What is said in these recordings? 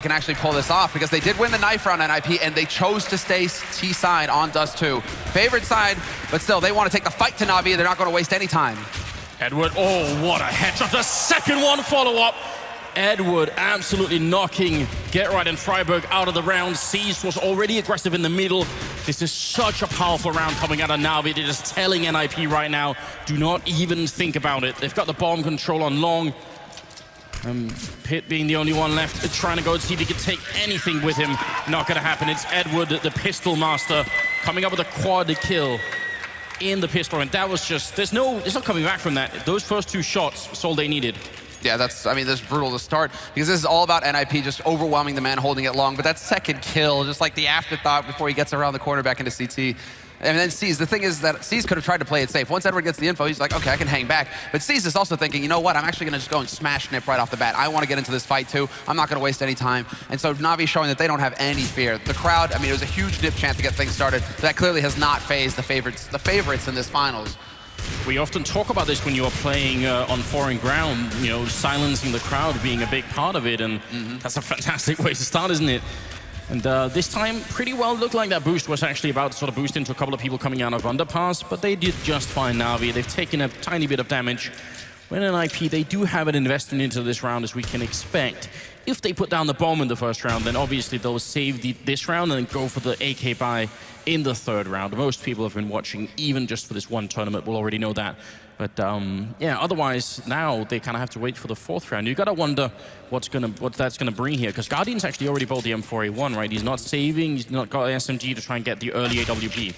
can actually pull this off, because they did win the knife round on NIP, and they chose to stay T side on Dust2. Favorite side, but still, they want to take the fight to Na'Vi. They're not going to waste any time. Edward, oh, what a headshot. The second one follow-up. Edward absolutely knocking Get Right and Freiburg out of the round. Seized was already aggressive in the middle. This is such a powerful round coming out of Na'Vi. They're just telling NIP right now, do not even think about it. They've got the bomb control on long. Pitt being the only one left, trying to go to see if he can take anything with him. Not going to happen. It's Edward, the pistol master, coming up with a quad kill in the pistol. And that was just, there's no coming back from that. Those first two shots was all they needed. Yeah, that's brutal to start, because this is all about NIP just overwhelming the man holding it long. But that second kill, just like the afterthought before he gets around the corner back into CT. And then Seas, the thing is that Seas could have tried to play it safe. Once Edward gets the info, he's like, okay, I can hang back. But Seas is also thinking, you know what, I'm actually going to just go and smash Nip right off the bat. I want to get into this fight too. I'm not going to waste any time. And so Na'Vi showing that they don't have any fear. The crowd, I mean, it was a huge Nip chant to get things started. That clearly has not phased the favorites in this finals. We often talk about this when you are playing on foreign ground, you know, silencing the crowd being a big part of it, and that's a fantastic way to start, isn't it? And this time, pretty well looked like that boost was actually about to sort of boost into a couple of people coming out of underpass, but they did just fine, Na'Vi. They've taken a tiny bit of damage. When NIP, they do have an investment into this round, as we can expect. If they put down the bomb in the first round, then obviously they'll save this round and then go for the AK buy in the third round. Most people have been watching, even just for this one tournament, will already know that. But yeah, otherwise now they kind of have to wait for the fourth round. You gotta wonder what that's gonna bring here, because Guardian's actually already bought the M4A1, right? He's not saving, he's not got SMG to try and get the early AWP.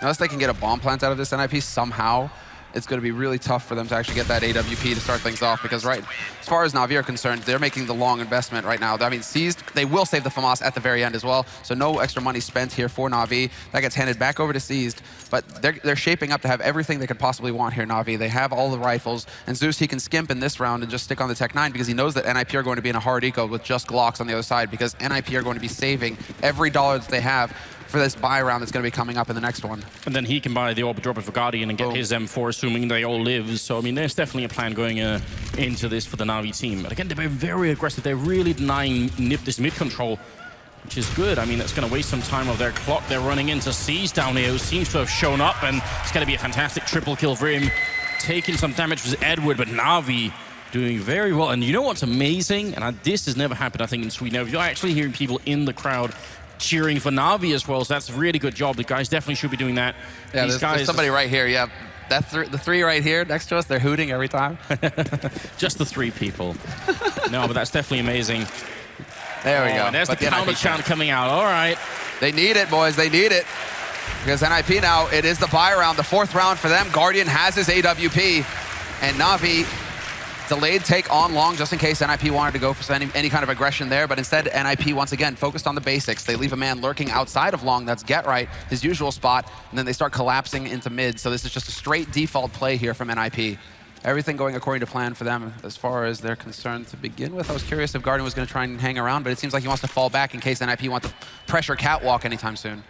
Unless they can get a bomb plant out of this NIP somehow, it's going to be really tough for them to actually get that AWP to start things off, because right, as far as Na'Vi are concerned, they're making the long investment right now. I mean, Seized, they will save the FAMAS at the very end as well, so no extra money spent here for Na'Vi. That gets handed back over to Seized, but they're shaping up to have everything they could possibly want here, Na'Vi. They have all the rifles, and Zeus, he can skimp in this round and just stick on the Tech 9, because he knows that NIP are going to be in a hard eco with just Glocks on the other side, because NIP are going to be saving every dollar that they have for this buy round that's going to be coming up in the next one. And then he can buy the Orb Dropper for Guardian and get his M4, assuming they all live. So, I mean, there's definitely a plan going into this for the Na'Vi team. But again, they've been very aggressive. They're really denying Nip this mid-control, which is good. I mean, that's going to waste some time of their clock. They're running into Seas down here, who seems to have shown up, and it's going to be a fantastic triple kill for him. Taking some damage with Edward, but Na'Vi doing very well. And you know what's amazing? And this has never happened, I think, in Sweden. You're actually hearing people in the crowd cheering for Na'Vi as well, so that's a really good job. The guys definitely should be doing that. Yeah, there's somebody right here, yeah. The three right here next to us, they're hooting every time. Just the three people. No, but that's definitely amazing. There we go. And there's the counter chant coming out. All right. They need it, boys. They need it. Because NIP now, it is the buy round, the fourth round for them. Guardian has his AWP, and Na'Vi delayed take on long just in case NIP wanted to go for any kind of aggression there, but instead NIP once again focused on the basics. They leave a man lurking outside of long, that's Get Right, his usual spot, and then they start collapsing into mid. So this is just a straight default play here from NIP. Everything going according to plan for them as far as they're concerned to begin with. I was curious if Guardian was going to try and hang around, but it seems like he wants to fall back in case NIP wants to pressure Catwalk anytime soon.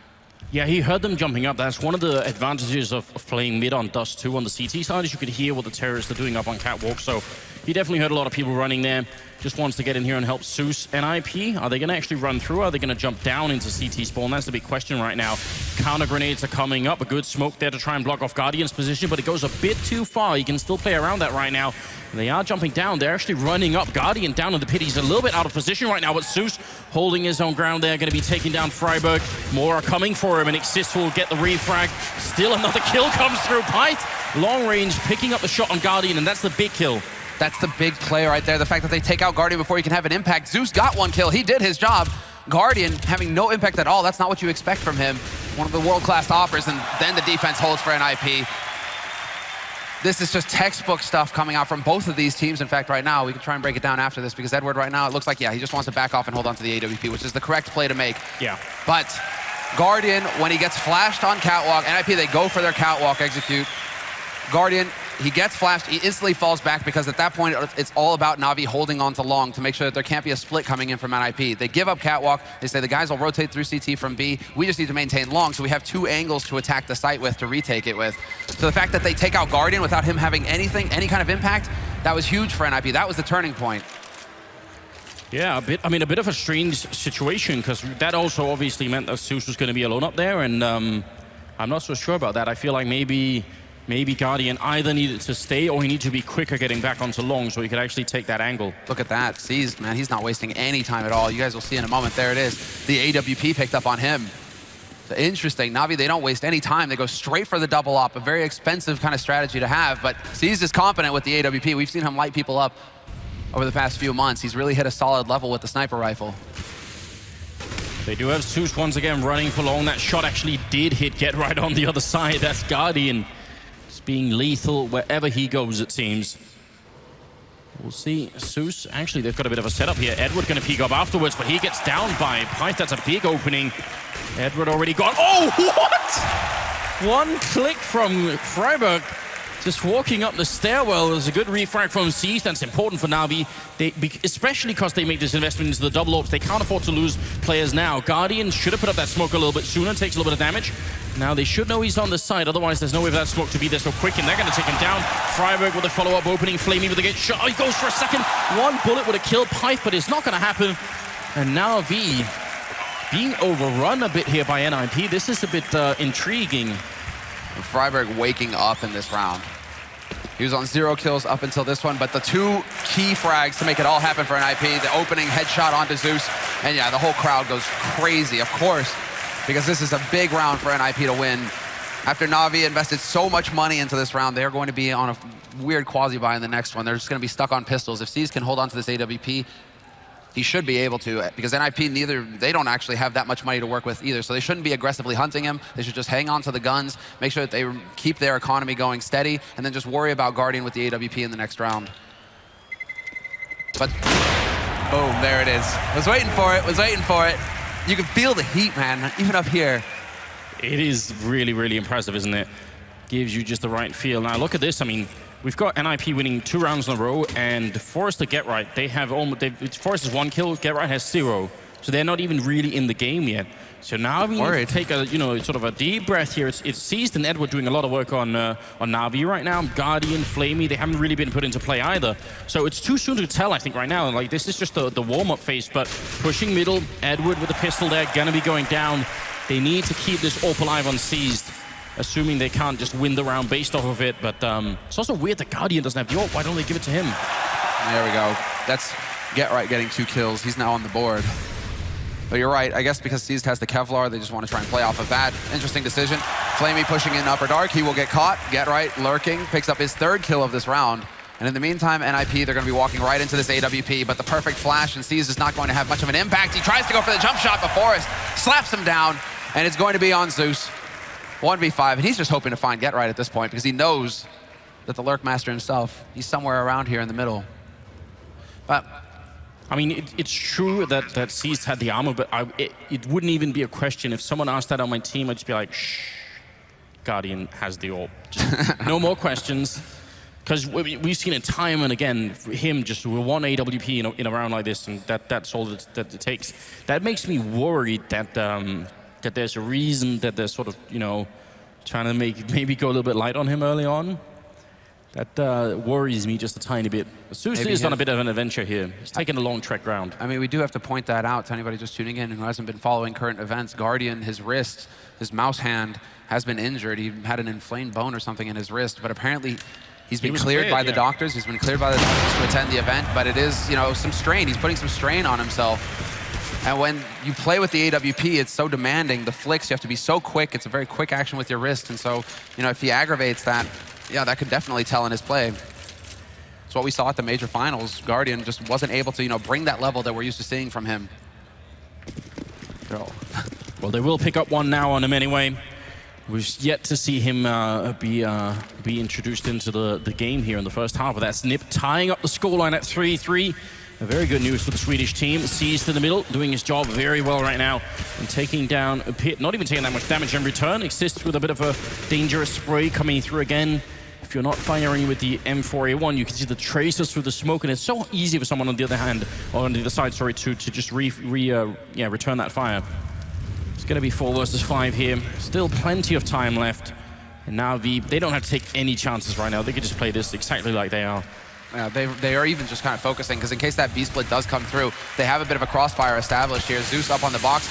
Yeah, he heard them jumping up. That's one of the advantages of playing mid on Dust2 on the CT side, is you could hear what the terrorists are doing up on Catwalk. So he definitely heard a lot of people running there. Just wants to get in here and help Zeus. NIP, are they going to actually run through? Are they going to jump down into CT spawn? That's the big question right now. Counter grenades are coming up. A good smoke there to try and block off Guardian's position, but it goes a bit too far. You can still play around that right now. They are jumping down. They're actually running up. Guardian down in the pit. He's a little bit out of position right now, but Zeus holding his own ground there. Going to be taking down Freiburg. More are coming for him, and Exist will get the refrag. Still another kill comes through. Pite, long range, picking up the shot on Guardian, and that's the big kill. That's the big play right there. The fact that they take out Guardian before he can have an impact. Zeus got one kill. He did his job. Guardian having no impact at all. That's not what you expect from him. One of the world-class offers, and then the defense holds for NIP. This is just textbook stuff coming out from both of these teams. In fact, right now, we can try and break it down after this, because Edward right now, it looks like, yeah, he just wants to back off and hold on to the AWP, which is the correct play to make. Yeah. But Guardian, when he gets flashed on Catwalk, NIP, they go for their Catwalk execute. Guardian, he gets flashed, he instantly falls back, because at that point, it's all about Na'Vi holding on to long to make sure that there can't be a split coming in from NIP. They give up Catwalk, they say the guys will rotate through CT from B, we just need to maintain long, so we have two angles to attack the site with, to retake it with. So the fact that they take out Guardian without him having any kind of impact, that was huge for NIP. That was the turning point. Yeah, a bit of a strange situation, because that also obviously meant that Zeus was going to be alone up there, and I'm not so sure about that. I feel like maybe Guardian either needed to stay or he needed to be quicker getting back onto long so he could actually take that angle. Look at that. Seized, man, he's not wasting any time at all. You guys will see in a moment. There it is. The AWP picked up on him. So interesting. Na'Vi, they don't waste any time. They go straight for the double op, a very expensive kind of strategy to have, but Seized is confident with the AWP. We've seen him light people up over the past few months. He's really hit a solid level with the sniper rifle. They do have Zeus once again running for long. That shot actually did hit Get Right on the other side. That's Guardian. Being lethal wherever he goes, it seems. We'll see. Zeus, actually, they've got a bit of a setup here. Edward going to peek up afterwards, but he gets down by Pyth. That's a big opening. Edward already gone. Oh, what? One click from Freiburg. Just walking up the stairwell. There's a good refrag from Seized. That's important for Na'Vi, especially because they make this investment into the double ops. They can't afford to lose players now. Guardian should have put up that smoke a little bit sooner. Takes a little bit of damage. Now they should know he's on the side. Otherwise, there's no way for that smoke to be there so quick. And they're going to take him down. Freiburg with a follow-up opening. Flamey with a get shot. Oh, he goes for a second. One bullet would have killed Pyth, but it's not going to happen. And Na'Vi being overrun a bit here by NIP. This is a bit intriguing. Freiburg waking up in this round. He was on 0 kills up until this one, but the 2 key frags to make it all happen for NIP, the opening headshot onto Zeus, and yeah, the whole crowd goes crazy, of course, because this is a big round for NIP to win. After Na'Vi invested so much money into this round, they're going to be on a weird quasi-buy in the next one. They're just going to be stuck on pistols. If Seized can hold on to this AWP, he should be able to, because NIP, they don't actually have that much money to work with either, so they shouldn't be aggressively hunting him. They should just hang on to the guns, make sure that they keep their economy going steady, and then just worry about Guardian with the AWP in the next round. But, boom, there it is. Was waiting for it. You can feel the heat, man, even up here. It is really, really impressive, isn't it? Gives you just the right feel. Now, look at this. I mean, we've got NIP winning 2 rounds in a row, and Forrester Get Right, they have almost, Forrester's 1 kill, Get Right has 0. So they're not even really in the game yet. So now we need to take a, sort of a deep breath here. It's Seized and Edward doing a lot of work on Na'Vi right now. Guardian, Flamey, they haven't really been put into play either. So it's too soon to tell, I think, right now. Like, this is just the warm-up phase, but pushing middle, Edward with the pistol there, gonna be going down. They need to keep this AWP alive on Seized, assuming they can't just win the round based off of it. But it's also weird that Guardian doesn't have the AWP. Why don't they give it to him? There we go. That's Get Right getting 2 kills. He's now on the board. But you're right, I guess because Seized has the Kevlar, they just want to try and play off of that. Interesting decision. Flamey pushing in upper dark, he will get caught. Get Right lurking, picks up his 3rd kill of this round. And in the meantime, NIP, they're going to be walking right into this AWP, but the perfect flash, and Seized is not going to have much of an impact. He tries to go for the jump shot, but Forrest slaps him down, and it's going to be on Zeus. 1v5, and he's just hoping to find Get Right at this point because he knows that the Lurk Master himself, he's somewhere around here in the middle. But I mean, it's true that Seized had the armor, but it wouldn't even be a question. If someone asked that on my team, I'd just be like, shh, Guardian has the AWP. Just no more questions. Because we've seen it time and again, him just with 1 AWP in a round like this, and that's all that it takes. That makes me worried that that there's a reason that they're sort of, trying to maybe go a little bit light on him early on. That worries me just a tiny bit. Zeus is on a bit of an adventure here. He's taking a long trek round. I mean, we do have to point that out to anybody just tuning in who hasn't been following current events. Guardian, his wrist, his mouse hand has been injured. He had an inflamed bone or something in his wrist, but apparently he's been cleared by the doctors. He's been cleared by the doctors to attend the event, but it is, some strain. He's putting some strain on himself. And when you play with the AWP, it's so demanding. The flicks, you have to be so quick. It's a very quick action with your wrist. And so, if he aggravates that, yeah, that could definitely tell in his play. It's what we saw at the major finals. Guardian just wasn't able to, bring that level that we're used to seeing from him. Well, they will pick up one now on him anyway. We've yet to see him be introduced into the game here in the first half. But that's Nip tying up the scoreline at 3-3. Very good news for the Swedish team. Seized in the middle, doing his job very well right now, and taking down a pit, not even taking that much damage in return. Exists with a bit of a dangerous spray coming through again. If you're not firing with the M4A1, you can see the traces through the smoke, and it's so easy for someone on the other hand, or on the other side, sorry, to just return that fire. It's going to be 4 versus 5 here. Still plenty of time left. And now they don't have to take any chances right now. They could just play this exactly like they are. They are even just kind of focusing, because in case that B-split does come through, they have a bit of a crossfire established here. Zeus up on the box.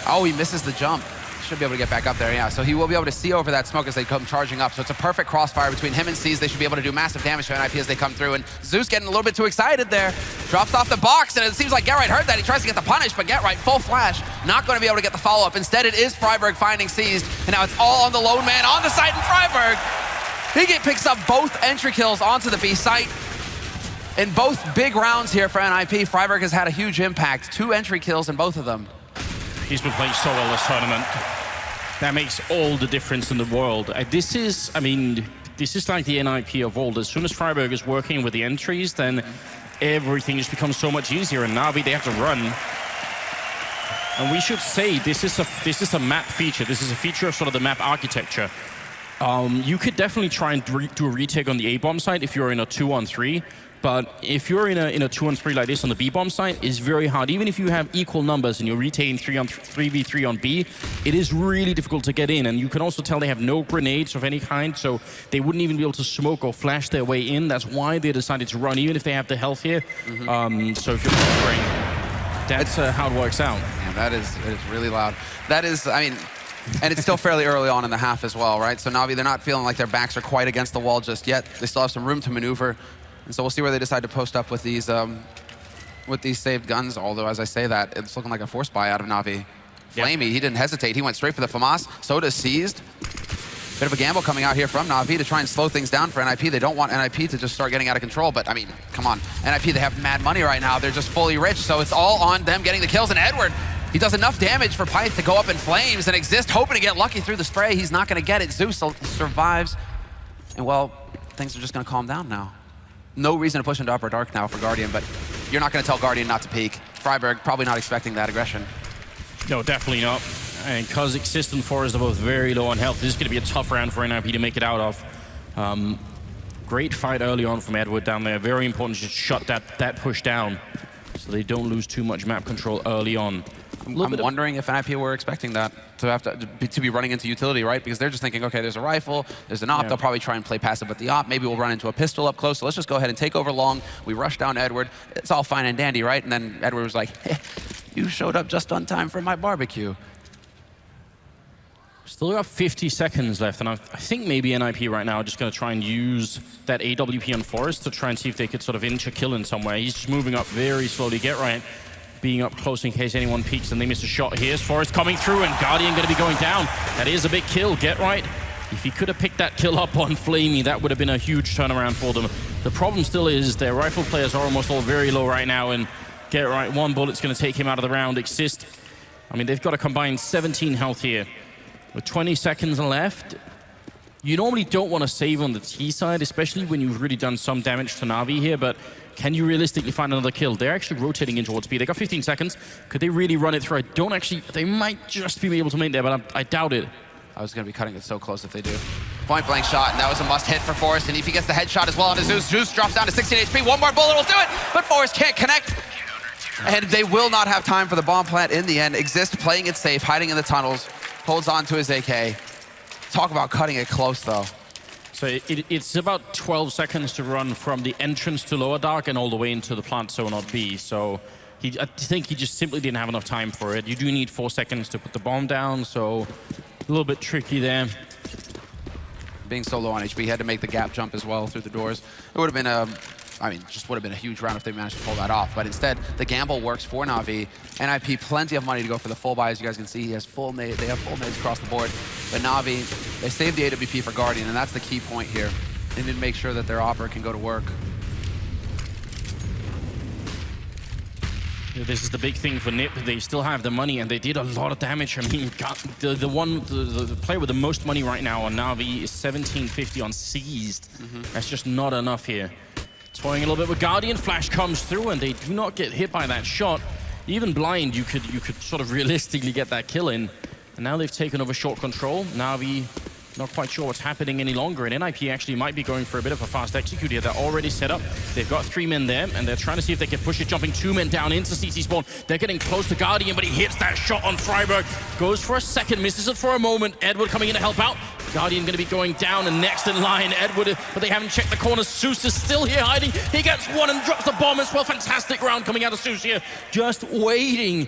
Oh, he misses the jump. Should be able to get back up there, yeah. So he will be able to see over that smoke as they come charging up. So it's a perfect crossfire between him and C's. They should be able to do massive damage to NIP as they come through. And Zeus getting a little bit too excited there. Drops off the box, and it seems like GetRight heard that. He tries to get the punish, but GetRight, full flash, not going to be able to get the follow-up. Instead, it is Freiburg finding C's, and now it's all on the lone man on the site in Freiburg. He picks up both entry kills onto the B site. In both big rounds here for NIP, Freiburg has had a huge impact. 2 entry kills in both of them. He's been playing so well this tournament. That makes all the difference in the world. This is like the NIP of old. As soon as Freiburg is working with the entries, then everything just becomes so much easier. And Na'Vi, they have to run. And we should say this is a map feature. This is a feature of sort of the map architecture. You could definitely try and do a retake on the A-bomb side if you're in a 2-on-3. But if you're in a 2-on-3 like this on the B-bomb side, it's very hard. Even if you have equal numbers and you're retaining 3v3 on B, it is really difficult to get in. And you can also tell they have no grenades of any kind, so they wouldn't even be able to smoke or flash their way in. That's why they decided to run, even if they have the health here. So if you're covering, that's how it works out. Yeah, it is really loud. That is, I mean, and it's still fairly early on in the half as well, right? So Na'Vi, they're not feeling like their backs are quite against the wall just yet. They still have some room to maneuver. And so we'll see where they decide to post up with these saved guns. Although, as I say that, it's looking like a force buy out of Na'Vi. Flamey, he didn't hesitate. He went straight for the FAMAS. Soda seized. Bit of a gamble coming out here from Na'Vi to try and slow things down for NIP. They don't want NIP to just start getting out of control. But, I mean, come on. NIP, they have mad money right now. They're just fully rich. So it's all on them getting the kills. And Edward, he does enough damage for Pyth to go up in flames and exist, hoping to get lucky through the spray. He's not going to get it. Zeus survives. And, well, things are just going to calm down now. No reason to push into Upper Dark now for Guardian, but you're not going to tell Guardian not to peek. Freiburg probably not expecting that aggression. No, definitely not. And because Exist and Forest are both very low on health, this is going to be a tough round for NIP to make it out of. Great fight early on from Edward down there. Very important to just shut that push down so they don't lose too much map control early on. I'm wondering if NIP were expecting that to be running into utility, right? Because they're just thinking, okay, there's a rifle, there's an op, they'll probably try and play passive with the op, maybe we'll run into a pistol up close, so let's just go ahead and take over long. We rush down Edward, it's all fine and dandy, right? And then Edward was like, hey, you showed up just on time for my barbecue. Still got 50 seconds left, and I think maybe NIP right now are just going to try and use that AWP on Forest to try and see if they could sort of inch a kill in some way. He's just moving up very slowly. GetRight being up close in case anyone peeks and they miss a shot. Here's Forest coming through, and Guardian going to be going down. That is a big kill. GetRight, if he could have picked that kill up on Flamey, that would have been a huge turnaround for them. The problem still is their rifle players are almost all very low right now, and GetRight, 1 bullet's going to take him out of the round. Exist, I mean, they've got a combined 17 health here. With 20 seconds left, you normally don't want to save on the T side, especially when you've really done some damage to Na'Vi here, but can you realistically find another kill? They're actually rotating in towards B. They got 15 seconds. Could they really run it through? I don't actually, they might just be able to make that, but I doubt it. I was going to be cutting it so close if they do. Point blank shot, and that was a must hit for Forest, and if he gets the headshot as well on Zeus, Zeus drops down to 16 HP. 1 more bullet will do it, but Forest can't connect. And they will not have time for the bomb plant in the end. Exist playing it safe, hiding in the tunnels, holds on to his AK. Talk about cutting it close, though. So it's about 12 seconds to run from the entrance to Lower Dark and all the way into the plant zone on B. So I think he just simply didn't have enough time for it. You do need 4 seconds to put the bomb down, so a little bit tricky there. Being so low on HP, he had to make the gap jump as well through the doors. It would have been a, just would have been a huge round if they managed to pull that off. But instead, the gamble works for Na'Vi. NIP, plenty of money to go for the full buy. As you guys can see, he has full nades. They have full nades across the board. But Na'Vi, they saved the AWP for Guardian, and that's the key point here. They need to make sure that their opera can go to work. Yeah, this is the big thing for NIP. They still have the money, and they did a lot of damage. I mean, the player with the most money right now on Na'Vi is 1750 on Seized. That's just not enough here. Toying a little bit with Guardian, flash comes through, and they do not get hit by that shot. Even blind, you could sort of realistically get that kill in. And now they've taken over short control. Na'Vi not quite sure what's happening any longer, and NIP actually might be going for a bit of a fast execute here. They're already set up. They've got 3 men there, and they're trying to see if they can push it, jumping 2 men down into CT spawn. They're getting close to Guardian, but he hits that shot on Freiburg. Goes for a second, misses it for a moment. Edward coming in to help out. Guardian going to be going down, and next in line, Edward, but they haven't checked the corner. Zeus is still here hiding. He gets one and drops the bomb as well. Fantastic round coming out of Zeus here, just waiting.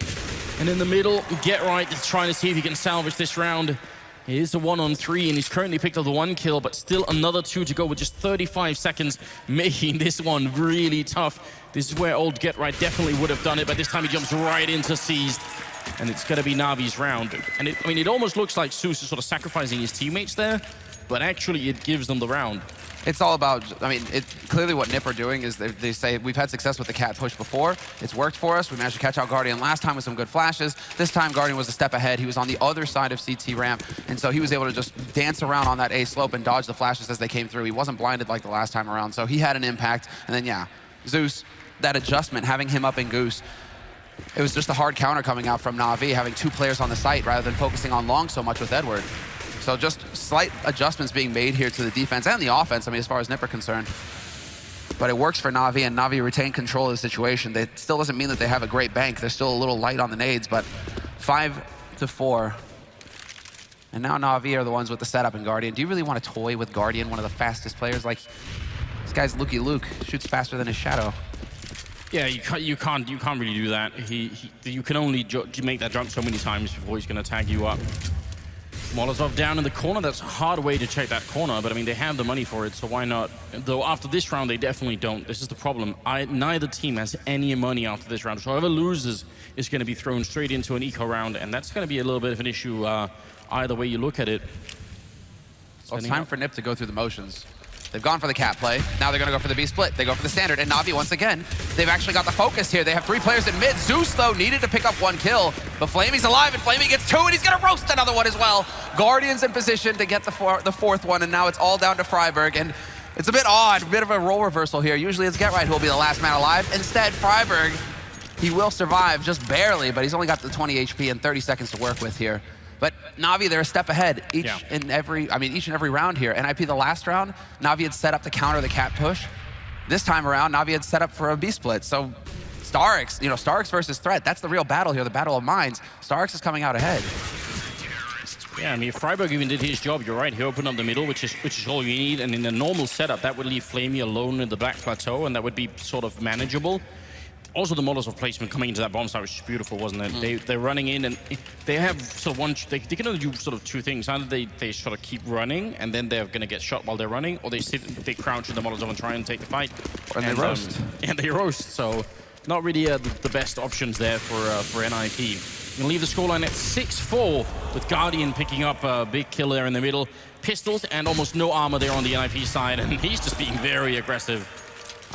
And in the middle, Get Right is trying to see if he can salvage this round. It is a 1-on-3, and he's currently picked up the 1 kill, but still another 2 to go with just 35 seconds, making this one really tough. This is where old Get Right definitely would have done it, but this time he jumps right into Seized. And it's going to be Navi's round. And it almost looks like Zeus is sort of sacrificing his teammates there, but actually it gives them the round. It's all about, clearly what NiP are doing is they say, we've had success with the cat push before. It's worked for us. We managed to catch out Guardian last time with some good flashes. This time, Guardian was a step ahead. He was on the other side of CT ramp, and so he was able to just dance around on that A slope and dodge the flashes as they came through. He wasn't blinded like the last time around, so he had an impact. And then, yeah, Zeus, that adjustment, having him up in Goose, it was just a hard counter coming out from Na'Vi, having 2 players on the site rather than focusing on Long so much with Edward. So just slight adjustments being made here to the defense and the offense, as far as NiP are concerned. But it works for Na'Vi, and Na'Vi retain control of the situation. It still doesn't mean that they have a great bank. They're still a little light on the nades, but 5-4. And now Na'Vi are the ones with the setup in Guardian. Do you really want to toy with Guardian, one of the fastest players? Like, this guy's Lukey Luke, shoots faster than his shadow. Yeah, you can't really do that. You can only make that jump so many times before he's going to tag you up. Molotov down in the corner. That's a hard way to check that corner, but they have the money for it, so why not? Though after this round, they definitely don't. This is the problem. Neither team has any money after this round, so whoever loses is going to be thrown straight into an eco round, and that's going to be a little bit of an issue either way you look at it. Well, it's time for NiP to go through the motions. They've gone for the cat play. Now they're going to go for the B split. They go for the standard. And Na'Vi, once again, they've actually got the focus here. They have 3 players in mid. Zeus, though, needed to pick up 1 kill. But Flamey's alive, and Flamey gets 2, and he's going to roast another one as well. Guardian's in position to get the 4th one, and now it's all down to Freiburg. And it's a bit odd, a bit of a role reversal here. Usually it's Get Right who will be the last man alive. Instead, Freiburg, he will survive just barely, but he's only got the 20 HP and 30 seconds to work with here. But Na'Vi, they're a step ahead each and every round here. NIP the last round, Na'Vi had set up to counter the cat push. This time around, Na'Vi had set up for a B split. So Starix, Starix versus Threat, that's the real battle here, the battle of minds. Starix is coming out ahead. Yeah, Freiburg even did his job. You're right. He opened up the middle, which is all you need. And in a normal setup, that would leave Flamey alone in the Black Plateau, and that would be sort of manageable. Also, the Molotov placement coming into that bomb site was just beautiful, wasn't it? They're running in, and they have sort of they can only do sort of 2 things. Either they sort of keep running, and then they're going to get shot while they're running, or they crouch in the Molotov and try and take the fight. And they roast. And they roast, so not really the best options there for NIP. You'll leave the scoreline at 6-4, with Guardian picking up a big kill there in the middle. Pistols and almost no armor there on the NIP side, and he's just being very aggressive.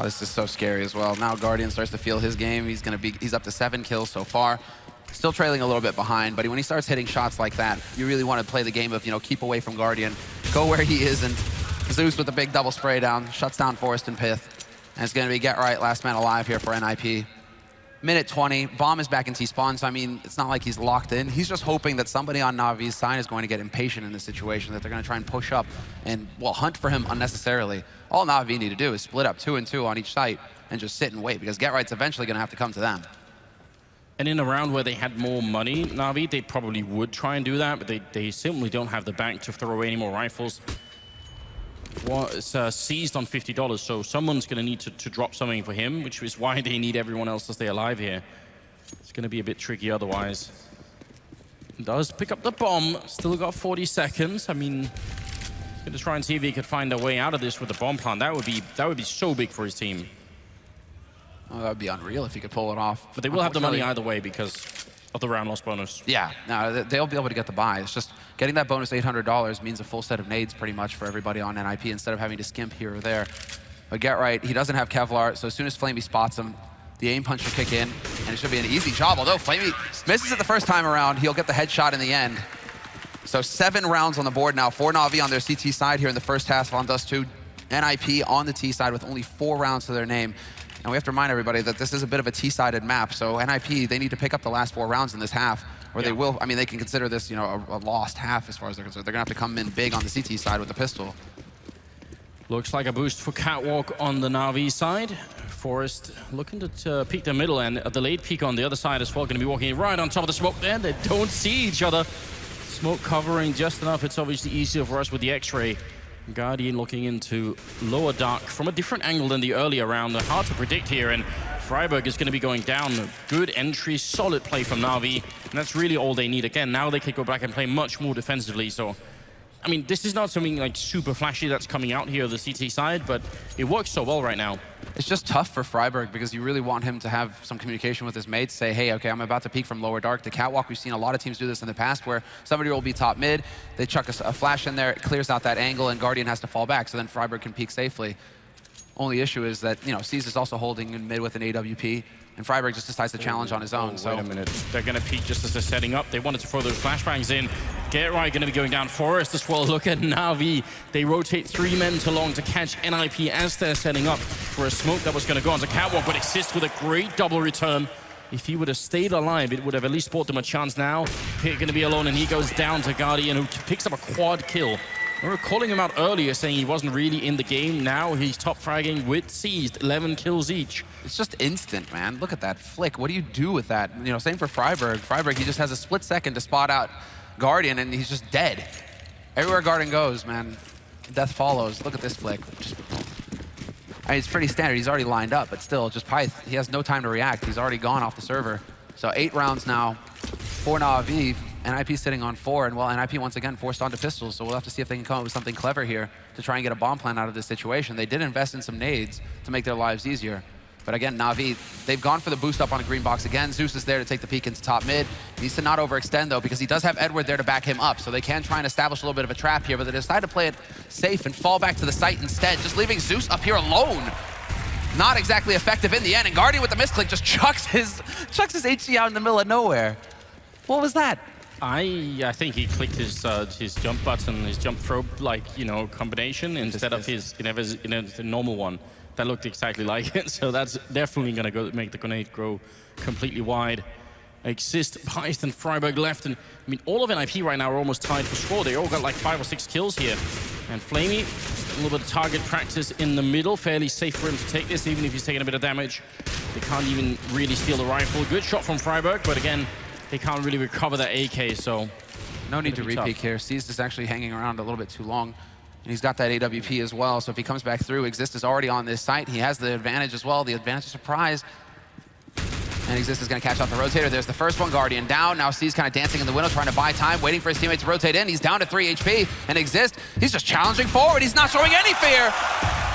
Oh, this is so scary as well. Now Guardian starts to feel his game. He's up to 7 kills so far. Still trailing a little bit behind, but when he starts hitting shots like that, you really want to play the game of, keep away from Guardian. Go where he is, and Zeus with a big double spray down, shuts down Forest and Pith. And it's going to be Get Right, last man alive here for NIP. Minute 20, Bomb is back in T-spawn, so it's not like he's locked in. He's just hoping that somebody on Navi's side is going to get impatient in this situation, that they're going to try and push up and, hunt for him unnecessarily. All Navi need to do is split up 2 and 2 on each site and just sit and wait, because Get Right's eventually going to have to come to them. And in a round where they had more money, Na'Vi, they probably would try and do that, but they simply don't have the bank to throw away any more rifles. Well, it's seized on $50, so someone's going to need to drop something for him, which is why they need everyone else to stay alive here. It's going to be a bit tricky otherwise. Does pick up the bomb, still got 40 seconds. Going to try and see if he could find a way out of this with the bomb plant. That would be so big for his team. Oh, that would be unreal if he could pull it off. But they will have the money either way because of the round loss bonus. Yeah, no, they'll be able to get the buy. It's just getting that bonus $800 means a full set of nades pretty much for everybody on NIP instead of having to skimp here or there. But Get Right, he doesn't have Kevlar, so as soon as Flamey spots him, the aim punch should kick in, and it should be an easy job. Although Flamey misses it the first time around, he'll get the headshot in the end. So 7 rounds on the board now for Na'Vi on their CT side here in the first half on Dust2. NIP on the T side with only 4 rounds to their name. And we have to remind everybody that this is a bit of a T-sided map. So NIP, they need to pick up the last 4 rounds in this half, or they will, they can consider this, a lost half as far as they're concerned. They're gonna have to come in big on the CT side with the pistol. Looks like a boost for Catwalk on the Na'Vi side. Forest looking to peek the middle, and a delayed peek on the other side as well. Gonna be walking right on top of the smoke there. They don't see each other. Smoke covering just enough. It's obviously easier for us with the X-ray. Guardian looking into lower dark from a different angle than the earlier round. Hard to predict here, and Freiburg is going to be going down. Good entry, solid play from Na'Vi, and that's really all they need. Again, now they can go back and play much more defensively. So, I mean, this is not something like super flashy that's coming out here on the CT side, but it works so well right now. It's just tough for Freiburg because you really want him to have some communication with his mates, say, hey, okay, I'm about to peek from lower dark to catwalk. We've seen a lot of teams do this in the past where somebody will be top mid, they chuck a flash in there, it clears out that angle, and Guardian has to fall back, so then Freiburg can peek safely. Only issue is that, you know, C's is also holding in mid with an AWP, and Freiburg just decides to challenge on his own. So wait a minute. They're going to peek just as they're setting up. They wanted to throw those flashbangs in. Get right, going to be going down Forest as well. Look at Na'Vi. They rotate 3 men to long to catch NIP as they're setting up for a smoke that was going to go onto catwalk, but Exist with a great double return. If he would have stayed alive, it would have at least bought them a chance now. Pitt going to be alone, and he goes down to Guardian, who picks up a quad kill. We were calling him out earlier, saying he wasn't really in the game. Now he's top fragging with Seized, 11 kills each. It's just instant, man. Look at that flick. What do you do with that? You know, same for Freiburg. Freiburg, he just has a split second to spot out Guardian, and he's just dead. Everywhere Guardian goes, man, death follows. Look at this flick. Just, I mean, it's pretty standard. He's already lined up, but still, just Pyth, he has no time to react. He's already gone off the server. So 8 rounds now for Na'Vi. NIP sitting on 4, and well, NIP once again forced onto pistols, so we'll have to see if they can come up with something clever here to try and get a bomb plan out of this situation. They did invest in some nades to make their lives easier. But again, Na'Vi, they've gone for the boost up on a green box again. Zeus is there to take the peek into top mid. He needs to not overextend, though, because he does have Edward there to back him up, so they can try and establish a little bit of a trap here, but they decide to play it safe and fall back to the site instead, just leaving Zeus up here alone. Not exactly effective in the end, and Guardian with the misclick just chucks his HC out in the middle of nowhere. What was that? I think he clicked his jump button, his jump throw, like, you know, combination instead of his the normal one. That looked exactly like it, so that's definitely gonna go make the grenade grow completely wide. Exist, Python, Freiburg left, and I mean, all of NIP right now are almost tied for score. They all got like 5 or 6 kills here. And Flamey, a little bit of target practice in the middle, fairly safe for him to take this, even if he's taking a bit of damage. They can't even really steal the rifle. Good shot from Freiburg, but again, they can't really recover that AK, so... No need to re-peek here. Seized is actually hanging around a little bit too long. And he's got that AWP as well, so if he comes back through, Exist is already on this site. He has the advantage as well, the advantage of surprise. And Exist is going to catch out the rotator. There's the first one, Guardian down. Now C's kind of dancing in the window, trying to buy time, waiting for his teammates to rotate in. He's down to 3 HP. And Exist, he's just challenging forward. He's not showing any fear.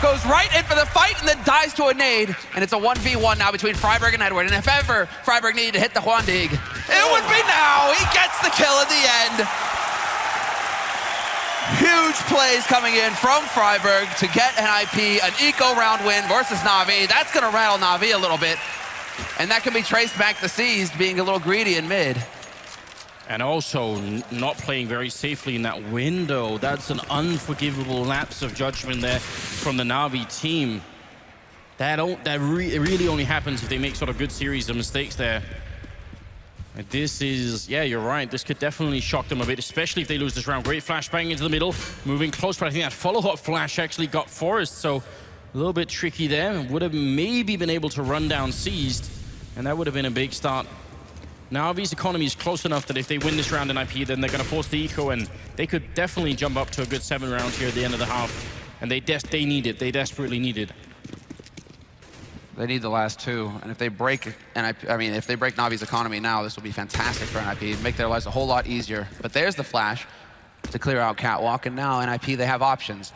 Goes right in for the fight and then dies to a nade. And it's a 1v1 now between Freiburg and Edward. And if ever Freiburg needed to hit the Huandig, it would be now. He gets the kill at the end. Huge plays coming in from Freiburg to get NIP an eco round win versus Na'Vi. That's going to rattle Na'Vi a little bit. And that can be traced back to Seized being a little greedy in mid. And also not playing very safely in that window. That's an unforgivable lapse of judgment there from the Na'Vi team. That really only happens if they make sort of good series of mistakes there. And this is, yeah, you're right. This could definitely shock them a bit, especially if they lose this round. Great flashbang into the middle, moving close, but I think that follow-up flash actually got Forest, so a little bit tricky there. Would have maybe been able to run down Seized, and that would have been a big start. Na'Vi's economy is close enough that if they win this round in IP, then they're going to force the eco, and they could definitely jump up to a good 7 rounds here at the end of the half. And they need it. They desperately need it. They need the last 2, and if they break if they break Na'Vi's economy now, this will be fantastic for NIP. Make their lives a whole lot easier. But there's the flash to clear out Catwalk, and now NIP, they have options.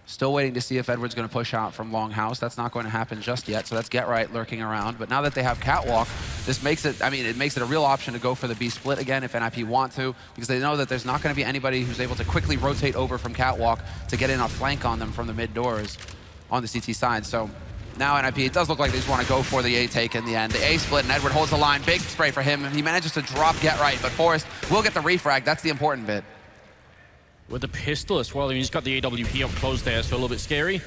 Still waiting to see if Edward's going to push out from Longhouse. That's not going to happen just yet, so that's Get Right lurking around. But now that they have Catwalk, this makes it, it makes it a real option to go for the B split again if NIP want to, because they know that there's not going to be anybody who's able to quickly rotate over from Catwalk to get in a flank on them from the mid doors on the CT side. So now NIP, it does look like they just want to go for the A take in the end. The A split, and Edward holds the line. Big spray for him. He manages to drop Get Right, but Forrest will get the refrag. That's the important bit. With the pistol as well, I mean, he's got the AWP up close there, so a little bit scary.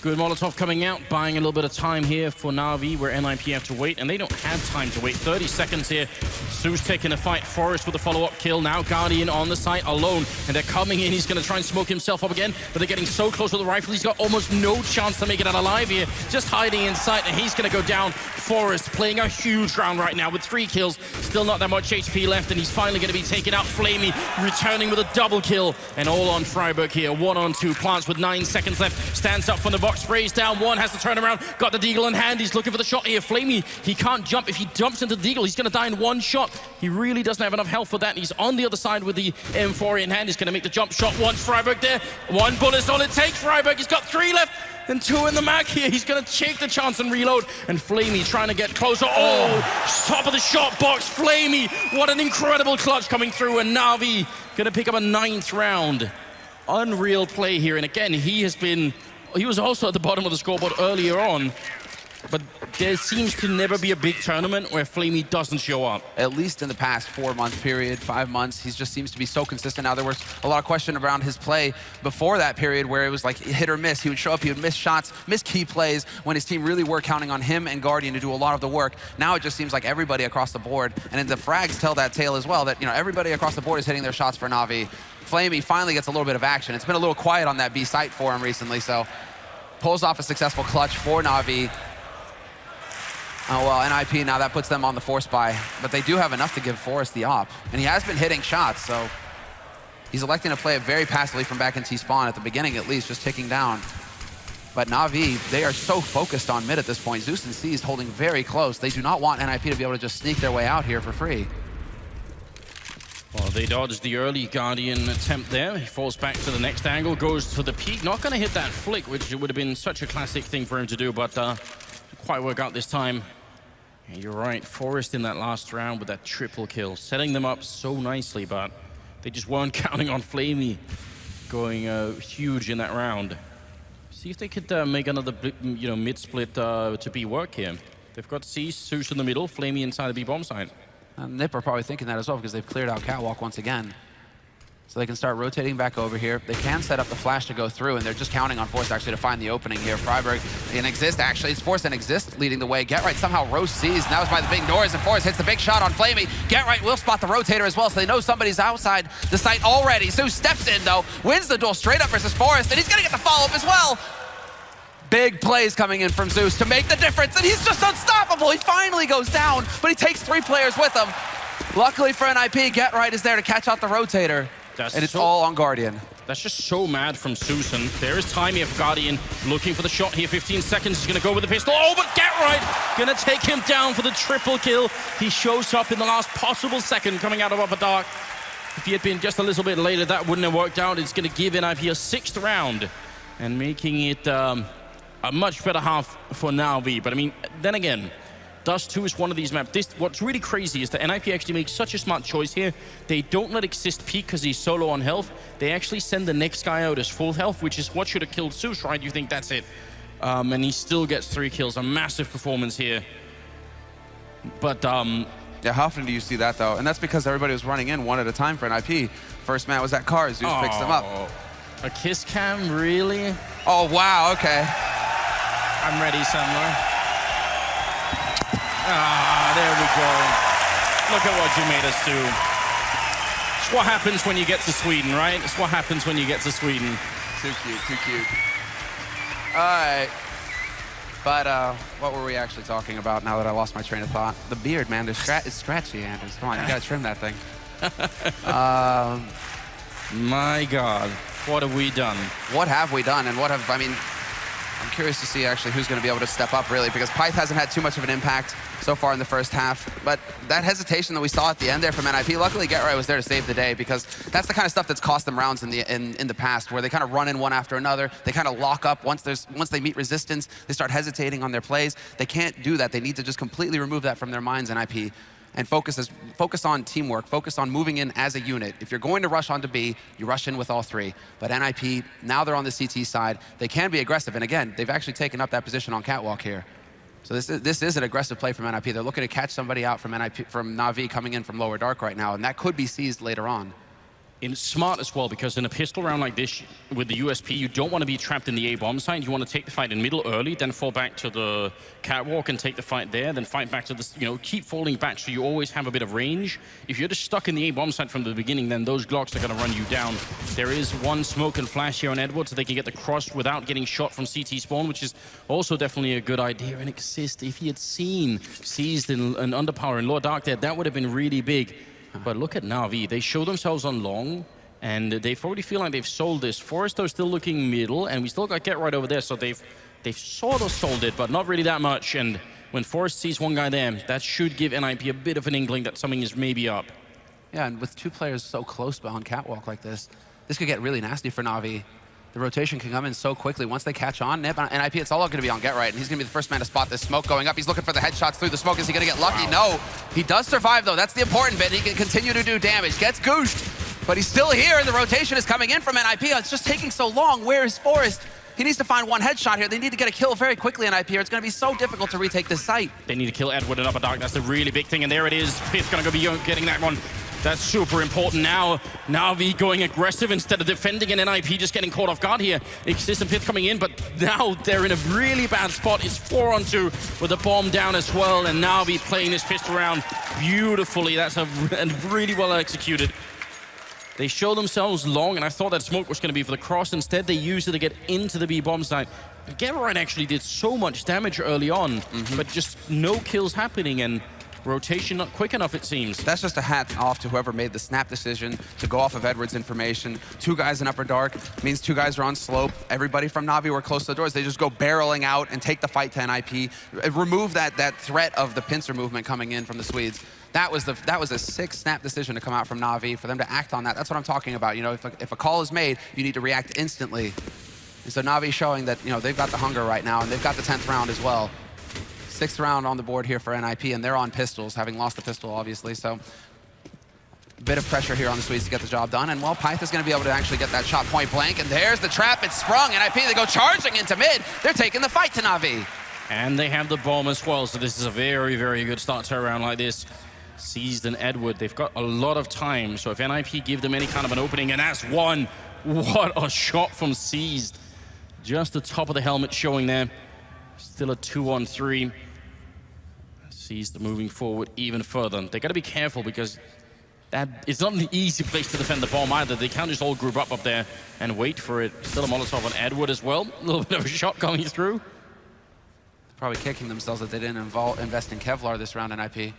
Good Molotov coming out, buying a little bit of time here for Na'Vi, where NIP have to wait, and they don't have time to wait. 30 seconds here. Zeus taking a fight. Forrest with a follow-up kill. Now Guardian on the site alone, and they're coming in. He's going to try and smoke himself up again, but they're getting so close with the rifle. He's got almost no chance to make it out alive here. Just hiding in sight, and he's going to go down. Forrest playing a huge round right now with 3 kills. Still not that much HP left, and he's finally going to be taken out. Flamey returning with a double kill, and all on Freiburg here. 1-on-2. Plants with 9 seconds left. Stands up from the box. Sprays down. One has to turn around. Got the deagle in hand. He's looking for the shot here. Flamey, he can't jump. If he jumps into the deagle, he's going to die in 1 shot. He really doesn't have enough health for that. He's on the other side with the M4 in hand. He's going to make the jump shot. Once Freiburg there. 1 bullet's all it takes. Freiburg, he's got 3 left. And 2 in the mag here. He's going to take the chance and reload. And Flamey trying to get closer. Oh, top of the shot box. Flamey, what an incredible clutch coming through. And Na'Vi going to pick up a 9th round. Unreal play here. And again, he was also at the bottom of the scoreboard earlier on. But there seems to never be a big tournament where Flamey doesn't show up. At least in the past 4-month period, 5 months, he just seems to be so consistent. Now, there was a lot of question around his play before that period where it was like hit or miss. He would show up, he would miss shots, miss key plays when his team really were counting on him and Guardian to do a lot of the work. Now it just seems like everybody across the board, and the frags tell that tale as well, that everybody across the board is hitting their shots for Na'Vi. Flamey finally gets a little bit of action. It's been a little quiet on that B site for him recently, so pulls off a successful clutch for Na'Vi. Oh, well, NIP, now that puts them on the force buy. But they do have enough to give Forrest the op. And he has been hitting shots, so he's electing to play it very passively from back in T-spawn, at the beginning at least, just ticking down. But Na'Vi, they are so focused on mid at this point. Zeus and Seized holding very close. They do not want NIP to be able to just sneak their way out here for free. Well, they dodged the early Guardian attempt there. He falls back to the next angle, goes for the peak. Not going to hit that flick, which would have been such a classic thing for him to do, but didn't quite work out this time. Yeah, you're right, Forrest in that last round with that triple kill, setting them up so nicely, but they just weren't counting on Flamey going huge in that round. See if they could make another mid-split to B work here. They've got Zeus in the middle, Flamey inside the B bomb site. Nip are probably thinking that as well because they've cleared out Catwalk once again. So they can start rotating back over here. They can set up the flash to go through, and they're just counting on Force actually to find the opening here. Freiburg and Exist, actually. It's Force and Exist leading the way. Get Right somehow roast Sees, and that was by the big doors, and Force hits the big shot on Flamey. Get Right will spot the rotator as well, so they know somebody's outside the site already. Zeus steps in, though, wins the duel straight up versus Forrest, and he's gonna get the follow-up as well. Big plays coming in from Zeus to make the difference, and he's just unstoppable. He finally goes down, but he takes 3 players with him. Luckily for NIP, Get Right is there to catch out the rotator, and it's all on Guardian. That's just so mad from Susan. There is time here for Guardian, looking for the shot here. 15 seconds, he's gonna go with the pistol. Oh, but Get Right gonna take him down for the triple kill. He shows up in the last possible second coming out of Upper Dark. If he had been just a little bit later, that wouldn't have worked out. It's gonna give NIP a 6th round and making it a much better half for Na'Vi. But I mean, then again, Dust2 is one of these maps. What's really crazy is that NIP actually makes such a smart choice here. They don't let Exist peek because he's solo on health. They actually send the next guy out as full health, which is what should have killed Zeus, right? You think that's it. And he still gets 3 kills. A massive performance here. But yeah, how often do you see that, though? And that's because everybody was running in one at a time for NIP. First man was that car. Zeus picks them up. A kiss cam, really? Oh, wow, okay. I'm ready, Sandler. Ah, there we go. Look at what you made us do. It's what happens when you get to Sweden, right? It's what happens when you get to Sweden. Too cute, too cute. All right. But what were we actually talking about now that I lost my train of thought? The beard, man. It's scratchy, Anders. Come on, you gotta trim that thing. My God, what have we done? What have we done? And I mean, I'm curious to see actually who's going to be able to step up, really, because Pyth hasn't had too much of an impact so far in the first half. But that hesitation that we saw at the end there from NIP, luckily Get Right was there to save the day, because that's the kind of stuff that's cost them rounds in the past, where they kind of run in one after another. They kind of lock up once they meet resistance. They start hesitating on their plays. They can't do that. They need to just completely remove that from their minds, NIP. And focus on teamwork, focus on moving in as a unit. If you're going to rush onto B, you rush in with all 3. But NIP, now they're on the CT side. They can be aggressive, and again, they've actually taken up that position on Catwalk here. So this is an aggressive play from NIP. They're looking to catch somebody out from Na'Vi coming in from Lower Dark right now, and that could be seized later on. smart as well, because in a pistol round like this, with the USP, you don't want to be trapped in the A-bomb site. You want to take the fight in middle early, then fall back to the catwalk and take the fight there, then fight back to the, keep falling back so you always have a bit of range. If you're just stuck in the A-bomb site from the beginning, then those Glocks are going to run you down. There is one smoke and flash here on Edward, so they can get the cross without getting shot from CT spawn, which is also definitely a good idea. And Exist, if he had seen Seized and Underpower and Lord Dark there, that would have been really big. But look at Na'Vi. They show themselves on long, and they already feel like they've sold this. Forest, though, still looking middle, and we still got Get Right over there, so they've sort of sold it, but not really that much. And when Forest sees one guy there, that should give NIP a bit of an inkling that something is maybe up. Yeah, and with 2 players so close behind catwalk like this could get really nasty for Na'Vi. The rotation can come in so quickly. Once they catch on, NIP, it's all going to be on Get Right, and he's going to be the first man to spot this smoke going up. He's looking for the headshots through the smoke. Is he going to get lucky? Wow. No. He does survive, though. That's the important bit. He can continue to do damage. Gets gooshed, but he's still here, and the rotation is coming in from NIP. It's just taking so long. Where is Forest? He needs to find one headshot here. They need to get a kill very quickly, NIP here. It's going to be so difficult to retake this site. They need to kill Edward and Upper Dark. That's the really big thing, and there it is. Pith's going to be getting that one. That's super important now. Na'Vi going aggressive instead of defending, and NIP just getting caught off guard here. Exist and Pith coming in, but now they're in a really bad spot. It's 4-on-2 with a bomb down as well, and Na'Vi playing this pistol round beautifully. That's really well executed. They show themselves long, and I thought that smoke was going to be for the cross. Instead, they used it to get into the B bomb site. Get Right actually did so much damage early on, but just no kills happening, and rotation not quick enough, it seems. That's just a hat off to whoever made the snap decision to go off of Edward's information. 2 guys in Upper Dark means 2 guys are on slope. Everybody from Na'Vi were close to the doors. They just go barreling out and take the fight to NIP. Remove that threat of the pincer movement coming in from the Swedes. That was a sick snap decision to come out from Na'Vi, for them to act on that. That's what I'm talking about. If a call is made, you need to react instantly. And so Na'Vi showing that they've got the hunger right now, and they've got the 10th round as well. 6th round on the board here for NIP, and they're on pistols, having lost the pistol, obviously. So a bit of pressure here on the Swedes to get the job done. And, well, Pyth is going to be able to actually get that shot point blank. And there's the trap. It's sprung. NIP, they go charging into mid. They're taking the fight to Na'Vi. And they have the bomb as well, so this is a very, very good start to a round like this. Seized and Edward, they've got a lot of time, so if NIP give them any kind of an opening, and that's one. What a shot from Seized. Just the top of the helmet showing there. Still a 2-on-3. Seized moving forward even further. They got to be careful, because it's not an easy place to defend the bomb either. They can't just all group up there and wait for it. Still a Molotov on Edward as well. A little bit of a shot coming through. Probably kicking themselves that they didn't invest in Kevlar this round, NIP.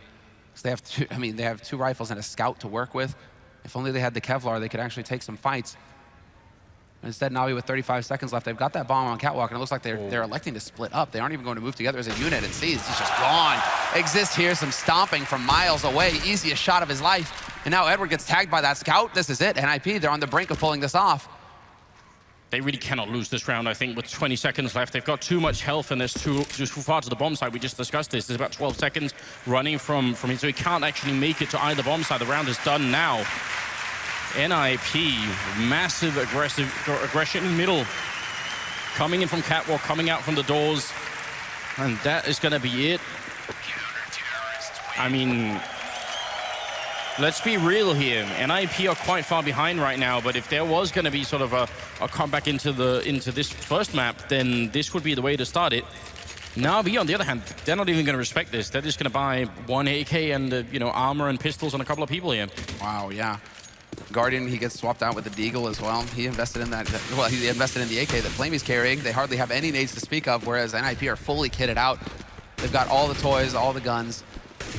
Because they have 2 rifles and a scout to work with. If only they had the Kevlar, they could actually take some fights. Instead, Na'Vi with 35 seconds left, they've got that bomb on catwalk, and it looks like they're electing to split up. They aren't even going to move together as a unit, and Seized is just gone. Exist here, some stomping from miles away, easiest shot of his life. And now Edward gets tagged by that scout. This is it. NIP, they're on the brink of pulling this off. They really cannot lose this round, I think, with 20 seconds left. They've got too much health, and there's too far to the bomb site. We just discussed this. There's about 12 seconds running from him, so he can't actually make it to either bomb site. The round is done now. NIP, massive aggression in middle. Coming in from catwalk, coming out from the doors. And that is going to be it. I mean, let's be real here. NIP are quite far behind right now, but if there was going to be sort of a comeback into this first map, then this would be the way to start it. Na'Vi, on the other hand, they're not even going to respect this. They're just going to buy 1 AK and armor and pistols on a couple of people here. Wow, yeah. Guardian, he gets swapped out with the Deagle as well. He invested in that. Well, he invested in the AK that Flamey's carrying. They hardly have any nades to speak of, whereas NIP are fully kitted out. They've got all the toys, all the guns.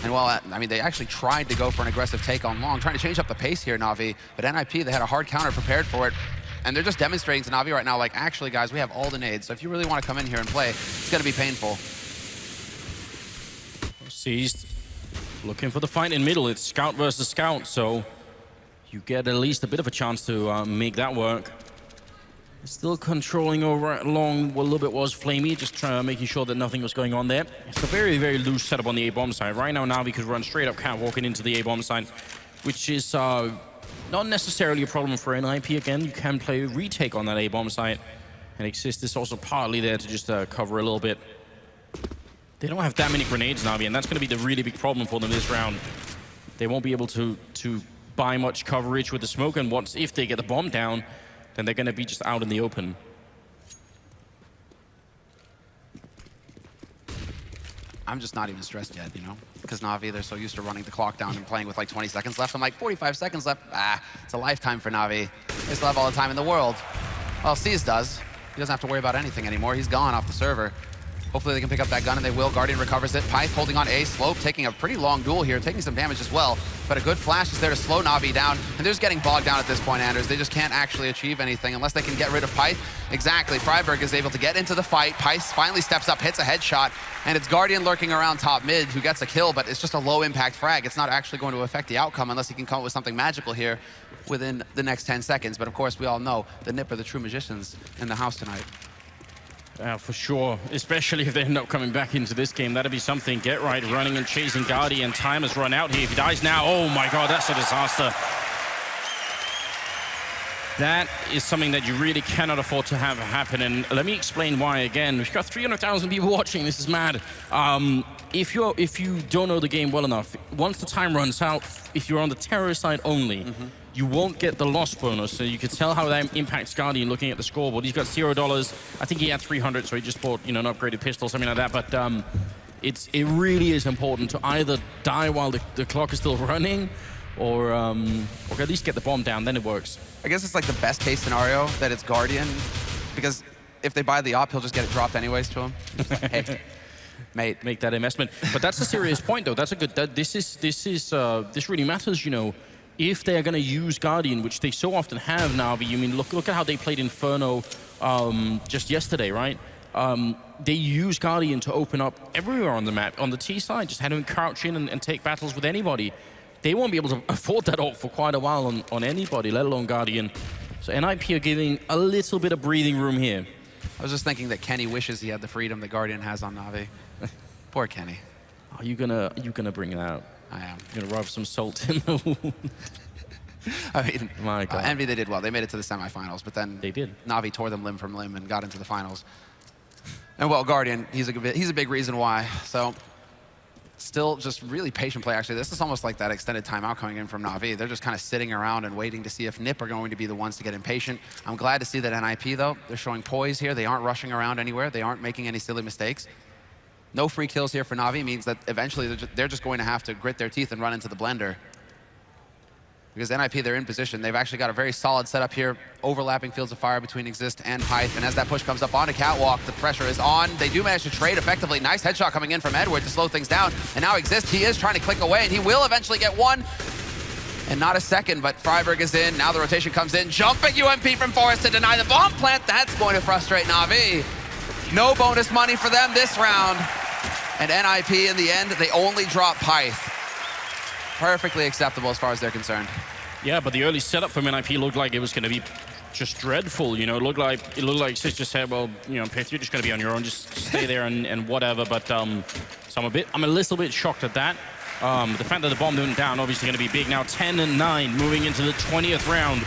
And well, they actually tried to go for an aggressive take on long, trying to change up the pace here, Na'Vi. But NIP, they had a hard counter prepared for it. And they're just demonstrating to Na'Vi right now, like, actually, guys, we have all the nades. So if you really want to come in here and play, it's going to be painful. Seized, looking for the fight in middle. It's scout versus scout, so you get at least a bit of a chance to make that work. Still controlling over long. Well, a little bit was Flamey, just making sure that nothing was going on there. It's a very, very loose setup on the A-bomb side. Right now, Na'Vi could run straight up catwalking into the A-bomb side, which is not necessarily a problem for NIP. Again, you can play retake on that A-bomb site, and Exist is also partly there to just cover a little bit. They don't have that many grenades, Na'Vi, and that's going to be the really big problem for them this round. They won't be able to buy much coverage with the smoke, and once if they get the bomb down, then they're going to be just out in the open. I'm just not even stressed yet, you know? Because Na'Vi, they're so used to running the clock down and playing with like 20 seconds left. I'm like, 45 seconds left? It's a lifetime for Na'Vi. They still have all the time in the world. Well, Seas does. He doesn't have to worry about anything anymore. He's gone off the server. Hopefully they can pick up that gun, and they will. Guardian recovers it. Pyth holding on A. Slope taking a pretty long duel here, taking some damage as well. But a good flash is there to slow Na'Vi down. And they're just getting bogged down at this point, Anders. They just can't actually achieve anything unless they can get rid of Pyth. Exactly. Freiburg is able to get into the fight. Pyth finally steps up, hits a headshot. And it's Guardian lurking around top mid who gets a kill, but it's just a low-impact frag. It's not actually going to affect the outcome unless he can come up with something magical here within the next 10 seconds. But of course, we all know the Nip are the true magicians in the house tonight. For sure, especially if they end up coming back into this game. That'd be something. Get right, running and chasing Guardian. Time has run out here. If he dies now, oh my god, that's a disaster. That is something that you really cannot afford to have happen. And let me explain why again. We've got 300,000 people watching. This is mad. If you don't know the game well enough, once the time runs out, if you're on the terror side only, you won't get the loss bonus. So you can tell how that impacts Guardian looking at the scoreboard. He's got $0. I think he had 300, so he just bought, you know, an upgraded pistol, something like that. But it really is important to either die while the clock is still running, or at least get the bomb down, then it works. I guess it's like the best case scenario that it's Guardian, because if they buy the op, he'll just get it dropped anyways to him. Hey, mate, make that investment. But that's a serious point, though. That's a good. This really matters, you know. If they are going to use Guardian, which they so often have, Na'Vi. I mean, look at how they played Inferno just yesterday, right? They use Guardian to open up everywhere on the map. On the T side, just have him crouch in and take battles with anybody. They won't be able to afford that ult for quite a while on anybody, let alone Guardian. So NIP are giving a little bit of breathing room here. I was just thinking that Kenny wishes he had the freedom that Guardian has on Na'Vi. Poor Kenny. Are you gonna bring it out? I am. You're gonna rub some salt in the wound. I mean, my God. Envy, they did well. They made it to the semifinals, but then they did. Na'Vi tore them limb from limb and got into the finals. And well, Guardian, he's a big reason why. So still just really patient play, actually. This is almost like that extended timeout coming in from Na'Vi. They're just kind of sitting around and waiting to see if Nip are going to be the ones to get impatient. I'm glad to see that NIP, though, they're showing poise here. They aren't rushing around anywhere. They aren't making any silly mistakes. No free kills here for Na'Vi means that eventually they're just going to have to grit their teeth and run into the blender. Because NIP, they're in position. They've actually got a very solid setup here, overlapping fields of fire between Exist and Pyth. And as that push comes up onto Catwalk, the pressure is on. They do manage to trade effectively. Nice headshot coming in from Edward to slow things down. And now Exist, he is trying to click away, and he will eventually get one. And not a second, but Freiburg is in. Now the rotation comes in. Jumping UMP from Forrest to deny the bomb plant. That's going to frustrate Na'Vi. No bonus money for them this round. And NIP, in the end, they only drop Pyth. Perfectly acceptable as far as they're concerned. Yeah, but the early setup from NIP looked like it was going to be just dreadful. You know, it looked like Sis just said, well, you know, Pyth, you're just going to be on your own, just stay there and whatever. But so I'm a little bit shocked at that. The fact that the bomb went down, obviously going to be big now. 10-9, moving into the 20th round,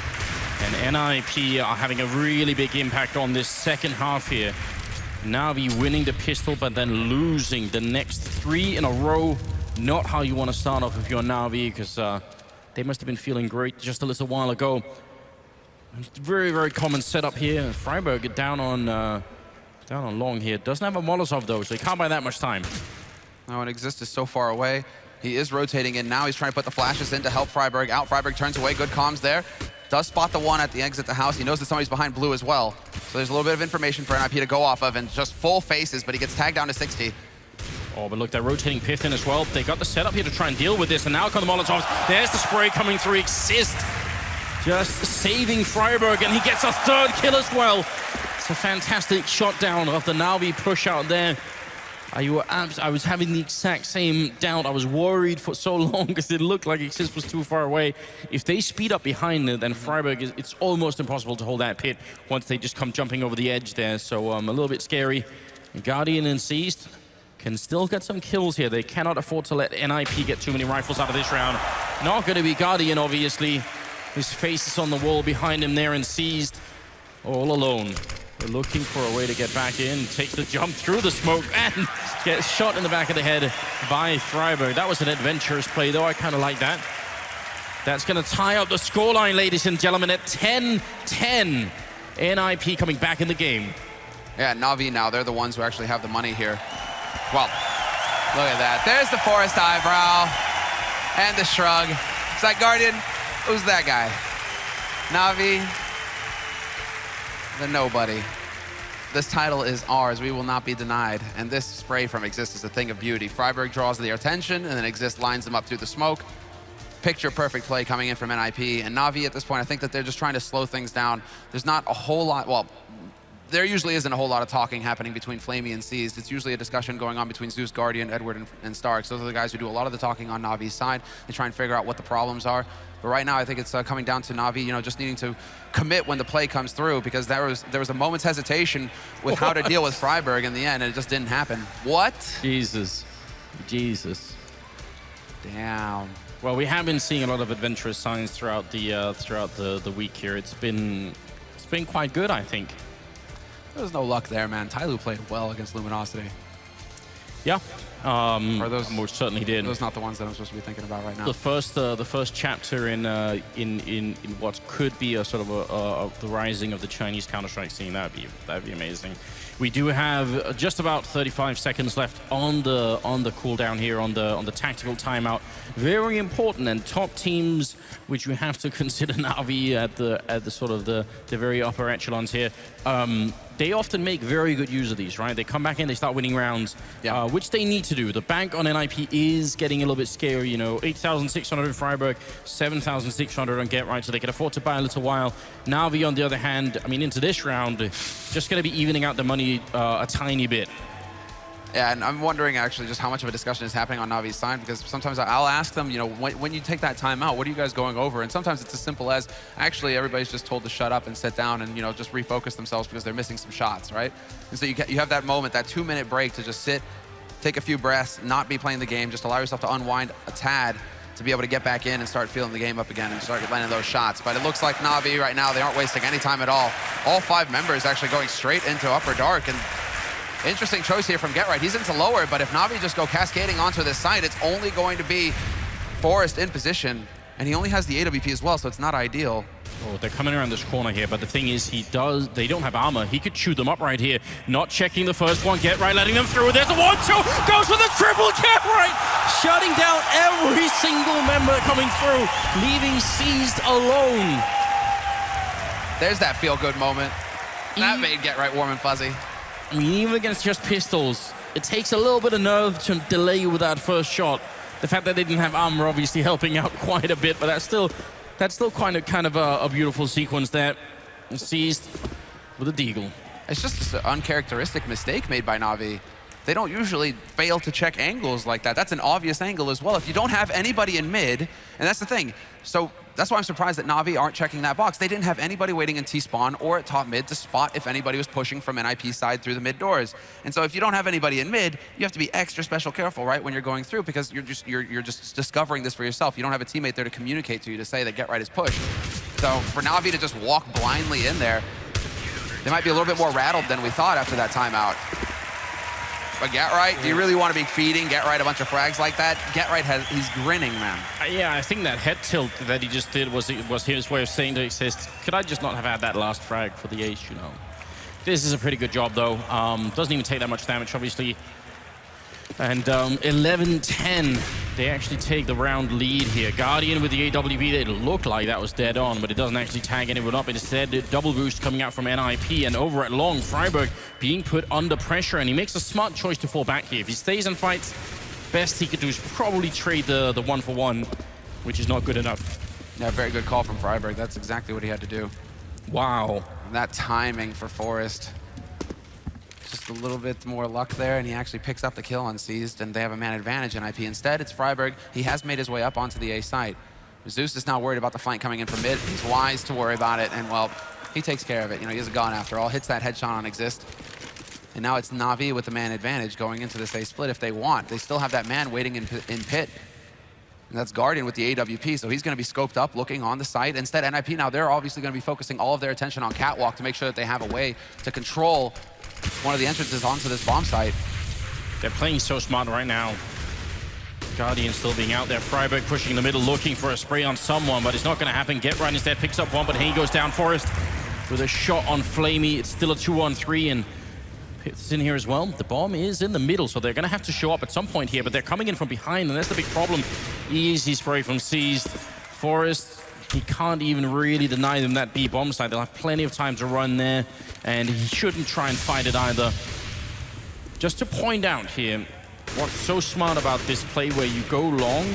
and NIP are having a really big impact on this second half here. Na'Vi winning the pistol, but then losing the next 3 in a row. Not how you want to start off if you're Na'Vi, because they must have been feeling great just a little while ago. Very, very common setup here. Freiburg down on long here. Doesn't have a Molotov though, so he can't buy that much time. Now, and Exist is so far away. He is rotating in now. He's trying to put the flashes in to help Freiburg out. Freiburg turns away. Good comms there. Does spot the one at the exit the house. He knows that somebody's behind blue as well. So there's a little bit of information for NIP to go off of, and just full faces, but he gets tagged down to 60. Oh, but look, they're rotating Pyth in as well. They got the setup here to try and deal with this, and now come the Molotovs. There's the spray coming through. Exist just saving Freiburg, and he gets a 3rd kill as well. It's a fantastic shot down of the Na'Vi push out there. I was having the exact same doubt. I was worried for so long because it looked like Exist was too far away. If they speed up behind it, then Freiburg, it's almost impossible to hold that pit once they just come jumping over the edge there. So a little bit scary. Guardian and Seized can still get some kills here. They cannot afford to let NIP get too many rifles out of this round. Not going to be Guardian, obviously. His face is on the wall behind him there, and Seized all alone. They're looking for a way to get back in. Takes the jump through the smoke and gets shot in the back of the head by Freiburg. That was an adventurous play, though. I kind of like that. That's going to tie up the scoreline, ladies and gentlemen, at 10-10. NIP coming back in the game. Yeah, Na'Vi now, they're the ones who actually have the money here. Well, look at that. There's the Forest eyebrow and the shrug. It's like, Guardian, who's that guy? Na'Vi, the nobody. This title is ours. We will not be denied. And this spray from Exist is a thing of beauty. friberg draws their attention, and then Exist lines them up through the smoke. Picture perfect play coming in from NIP. And Na'Vi at this point, I think that they're just trying to slow things down. There's not a whole lot, well, there usually isn't a whole lot of talking happening between Flamey and Seized. It's usually a discussion going on between Zeus, Guardian, Edward, and Starks. Those are the guys who do a lot of the talking on Na'Vi's side. They try and figure out what the problems are. But right now, I think it's coming down to Na'Vi, just needing to commit when the play comes through, because there was a moment's hesitation with how to deal with friberg in the end, and it just didn't happen. What? Jesus. Damn. Well, we have been seeing a lot of adventurous signs throughout the week here. It's been quite good, I think. There was no luck there, man. Tyloo played well against Luminosity. Yeah. Or those most certainly did. Those not the ones that I'm supposed to be thinking about right now. The first chapter in what could be a sort of the rising of the Chinese Counter-Strike scene. That'd be amazing. We do have just about 35 seconds left on the cooldown here on the tactical timeout. Very important, and top teams, which we have to consider Na'Vi at the sort of the very upper echelons here. They often make very good use of these, right? They come back in, they start winning rounds, which they need to do. The bank on NIP is getting a little bit scary, 8,600 in friberg, 7,600 on Get Right, so they can afford to buy a little while. Na'Vi, on the other hand, I mean, into this round, just going to be evening out the money a tiny bit. Yeah, and I'm wondering actually just how much of a discussion is happening on Na'Vi's side, because sometimes I'll ask them, when you take that time out, what are you guys going over? And sometimes it's as simple as, actually, everybody's just told to shut up and sit down and, just refocus themselves because they're missing some shots, right? And so you have that moment, that 2-minute break to just sit, take a few breaths, not be playing the game, just allow yourself to unwind a tad to be able to get back in and start feeling the game up again and start landing those shots. But it looks like Na'Vi right now, they aren't wasting any time at all. All 5 members actually going straight into Upper Dark, and interesting choice here from Get Right. He's into lower, but if Na'Vi just go cascading onto this side, it's only going to be Forest in position, and he only has the AWP as well, so it's not ideal. Oh, they're coming around this corner here, but the thing is, they don't have armor. He could chew them up right here. Not checking the first one. Get Right, letting them through. There's a 1-2, goes for the triple. Get Right, shutting down every single member coming through, leaving Seized alone. There's that feel-good moment. That made Get Right warm and fuzzy. I mean, even against just pistols, it takes a little bit of nerve to delay with that first shot. The fact that they didn't have armor obviously helping out quite a bit, but that's still kind of a beautiful sequence there. Seized with a deagle. It's just an uncharacteristic mistake made by Na'Vi. They don't usually fail to check angles like that. That's an obvious angle as well. If you don't have anybody in mid, and that's the thing. So that's why I'm surprised that Na'Vi aren't checking that box. They didn't have anybody waiting in T-spawn or at top mid to spot if anybody was pushing from NIP side through the mid doors. And so if you don't have anybody in mid, you have to be extra special careful, right, when you're going through, because you're just discovering this for yourself. You don't have a teammate there to communicate to you to say that Get Right is pushed. So for Na'Vi to just walk blindly in there, they might be a little bit more rattled than we thought after that timeout. But Get Right, do you really want to be feeding Get Right a bunch of frags like that? Get Right he's grinning, man. Yeah, I think that head tilt that he just did was his way of saying to Exist, could I just not have had that last frag for the ace, This is a pretty good job, though. Doesn't even take that much damage, obviously. And 11-10, they actually take the round lead here. Guardian with the AWP, it looked like that was dead on, but it doesn't actually tag anyone up. Instead, double boost coming out from NIP, and over at long, friberg being put under pressure, and he makes a smart choice to fall back here. If he stays and fights, best he could do is probably trade the 1-for-1, which is not good enough. Yeah, very good call from friberg. That's exactly what he had to do. Wow. And that timing for Forest. Just a little bit more luck there, and he actually picks up the kill on Seized, and they have a man advantage in IP. Instead, it's friberg. He has made his way up onto the A site. Zeus is now worried about the flank coming in from mid. He's wise to worry about it, and, well, he takes care of it. He has a gun after all, hits that headshot on Exist. And now it's Na'Vi with the man advantage going into this A split if they want. They still have that man waiting in pit. And that's Guardian with the AWP, so he's going to be scoped up, looking on the site. Instead, NIP now, they're obviously going to be focusing all of their attention on Catwalk to make sure that they have a way to control one of the entrances onto this bomb site. They're playing so smart right now. Guardian still being out there. Freiburg pushing in the middle, looking for a spray on someone, but it's not going to happen. Get right instead picks up one, but he goes down. Forrest with a shot on Flamey. It's still a 2-on-3, and it's in here as well. The bomb is in the middle, so they're going to have to show up at some point here, but they're coming in from behind, and that's the big problem. Easy spray from Seized. Forrest, he can't even really deny them that B bomb side. They'll have plenty of time to run there, and he shouldn't try and fight it either. Just to point out here, what's so smart about this play where you go long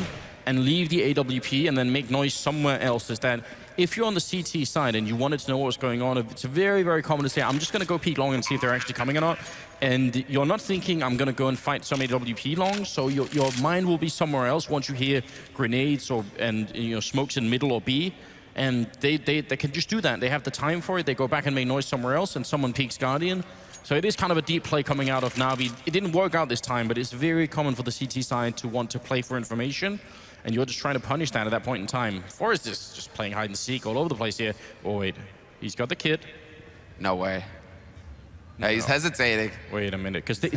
and leave the AWP and then make noise somewhere else is that if you're on the CT side and you wanted to know what was going on, it's very, very common to say, I'm just going to go peek long and see if they're actually coming or not. And you're not thinking, I'm going to go and fight some AWP long, so your mind will be somewhere else once you hear grenades and smokes in middle or B. And they can just do that. They have the time for it. They go back and make noise somewhere else, and someone peeks Guardian. So it is kind of a deep play coming out of Na'Vi. It didn't work out this time, but it's very common for the CT side to want to play for information, and you're just trying to punish that at that point in time. Forrest is just playing hide and seek all over the place here. Oh wait, he's got the kit. No way. No, he's hesitating. Wait a minute, because the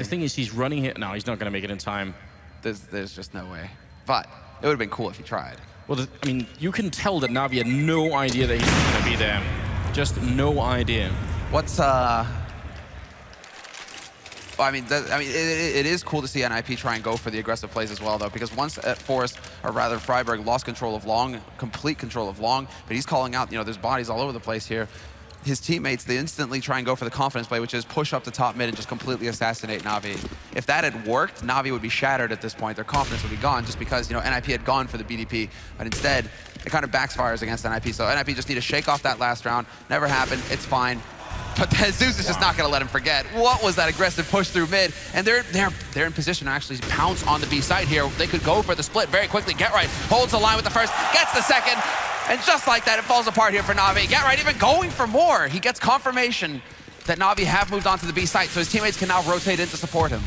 thing is he's running here. No, he's not going to make it in time. There's just no way. But it would have been cool if he tried. Well, I mean, you can tell that Na'Vi had no idea that he's going to be there. Just no idea. What's I mean, it is cool to see NIP try and go for the aggressive plays as well, though, because once Forrest, or rather Freiburg, lost control of long, complete control of long, but he's calling out, there's bodies all over the place here. His teammates, they instantly try and go for the confidence play, which is push up the top mid and just completely assassinate Na'Vi. If that had worked, Na'Vi would be shattered at this point. Their confidence would be gone just because, NIP had gone for the BDP, but instead, it kind of backfires against NIP. So NIP just need to shake off that last round. Never happened, it's fine. But Jesus is just not going to let him forget. What was that aggressive push through mid? And they're in position to actually pounce on the B side here. They could go for the split very quickly. Get right, holds the line with the first, gets the second, and just like that, it falls apart here for Na'Vi. Get right, even going for more. He gets confirmation that Na'Vi have moved on to the B site, so his teammates can now rotate in to support him.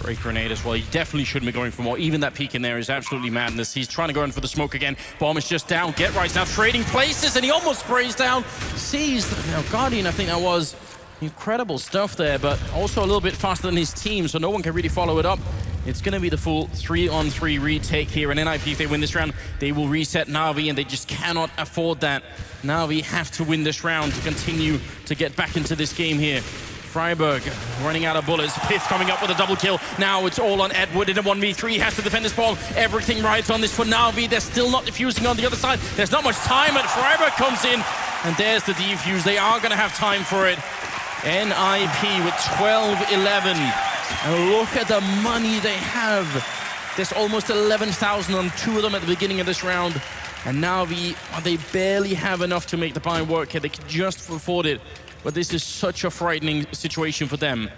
Great grenade as well. He definitely shouldn't be going for more. Even that peek in there is absolutely madness. He's trying to go in for the smoke again. Bomb is just down. Get Right's now trading places, and he almost sprays down. Seized. Now, Guardian, I think that was incredible stuff there, but also a little bit faster than his team, so no one can really follow it up. It's going to be the full 3-on-3 retake here, and NIP, if they win this round, they will reset Na'Vi, and they just cannot afford that. Na'Vi have to win this round to continue to get back into this game here. Freiburg running out of bullets. Pith coming up with a double kill. Now it's all on Edward in a 1v3. He has to defend this ball. Everything right on this for Na'Vi. They're still not defusing on the other side. There's not much time, and Freiburg comes in, and there's the defuse. They are going to have time for it. NIP with 12-11. And look at the money they have. There's almost 11,000 on two of them at the beginning of this round. And Na'Vi, they barely have enough to make the buy work here. They can just afford it. But this is such a frightening situation for them.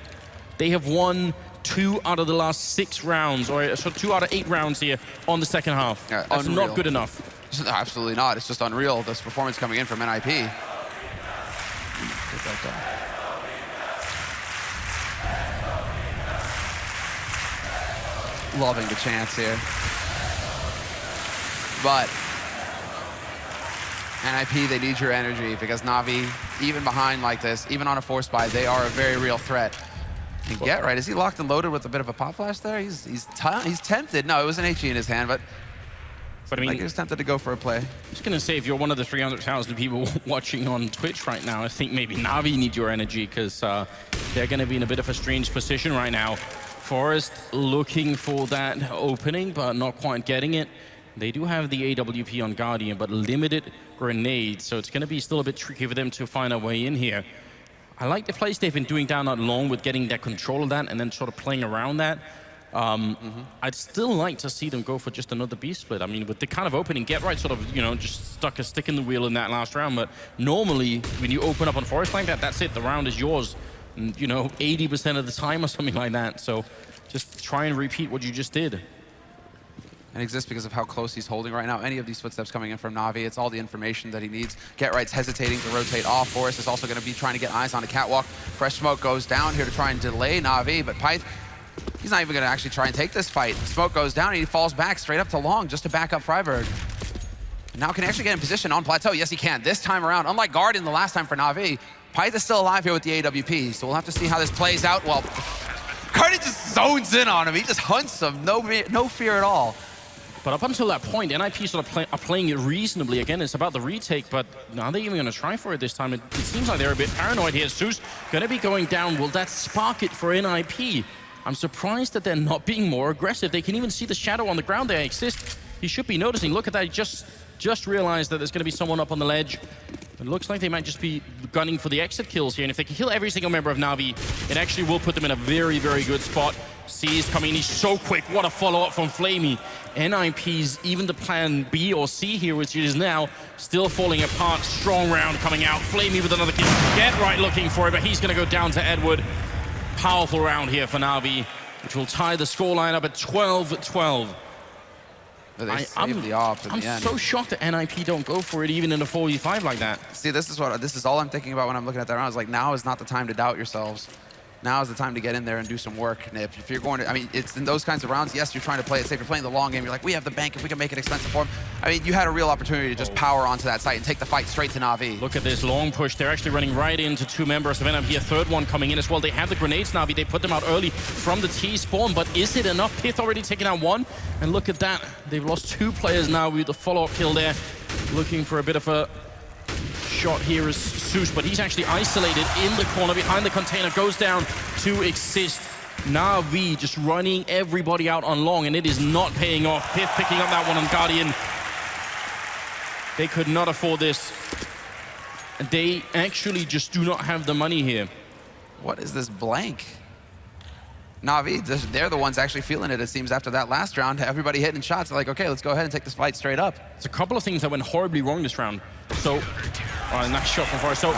They have won 2 out of the last 6 rounds, or so 2 out of 8 rounds here on the second half. Yeah, that's unreal. not good enough. Absolutely not. It's just unreal, this performance coming in from NIP. Loving the chance here. But NIP, they need your energy, because Na'Vi, even behind like this, even on a force buy, they are a very real threat. And Get Right, is he locked and loaded with a bit of a pop flash there? He's tempted. No, it was an HE in his hand, but I mean, he was tempted to go for a play. I'm just going to say, if you're one of the 300,000 people watching on Twitch right now, I think maybe Na'Vi need your energy, because they're going to be in a bit of a strange position right now. Forrest looking for that opening, but not quite getting it. They do have the AWP on Guardian, but limited grenades, so it's going to be still a bit tricky for them to find a way in here. I like the plays they've been doing down that long with getting their control of that and then sort of playing around that. I'd still like to see them go for just another B split. I mean, with the kind of opening, Get Right sort of, just stuck a stick in the wheel in that last round, but normally when you open up on Forest like that, that's it, the round is yours. 80% of the time or something like that. So just try and repeat what you just did. And exists because of how close he's holding right now. Any of these footsteps coming in from Na'Vi, it's all the information that he needs. Get Right's hesitating to rotate off. Forrest is also going to be trying to get eyes on a catwalk. Fresh smoke goes down here to try and delay Na'Vi, but Pyth, he's not even going to actually try and take this fight. Smoke goes down and he falls back straight up to long just to back up Freiburg. Now can he actually get in position on plateau? Yes, he can. This time around, unlike Guardian the last time for Na'Vi, Pyth is still alive here with the AWP, so we'll have to see how this plays out. Well, Guardian just zones in on him. He just hunts him. No fear at all. But up until that point, NIP sort of are playing it reasonably. Again, it's about the retake, but are they even going to try for it this time? It seems like they're a bit paranoid here. Zeus going to be going down. Will that spark it for NIP? I'm surprised that they're not being more aggressive. They can even see the shadow on the ground there exist. He should be noticing. Look at that. He just realized that there's going to be someone up on the ledge. It looks like they might just be gunning for the exit kills here. And if they can kill every single member of Na'Vi, it actually will put them in a very, very good spot. C is coming. He's so quick. What a follow-up from Flamey. NIP's even the plan B or C here, which is now still falling apart. Strong round coming out. Flamey with another kill. Get right looking for it, but he's going to go down to Edward. Powerful round here for Na'Vi, which will tie the scoreline up at 12-12. I'm so shocked that NIP don't go for it even in a 4v5 like that. See, this is all I'm thinking about when I'm looking at that round. Is like, now is not the time to doubt yourselves. Now is the time to get in there and do some work, Nip. If you're going to, I mean, it's in those kinds of rounds, yes, you're trying to play it safe. You're playing the long game. You're like, we have the bank. If we can make it expensive for them. I mean, you had a real opportunity to just power onto that site and take the fight straight to Na'Vi. Look at this long push. They're actually running right into two members of NIP. A third one coming in as well. They have the grenades, Na'Vi. They put them out early from the T spawn, but is it enough? Pith already taken out one. And look at that. They've lost two players now with the follow-up kill there. Looking for a bit of a shot here is Zeus, but he's actually isolated in the corner behind the container, goes down to exist. Na'Vi just running everybody out on long, and it is not paying off. Pith picking up that one on Guardian. They could not afford this. They actually just do not have the money here. What is this blank? Na'Vi, they're the ones actually feeling it seems, after that last round. Everybody hitting shots. They're like, okay, let's go ahead and take this fight straight up. It's a couple of things that went horribly wrong this round. So, nice shot from Forrest. So,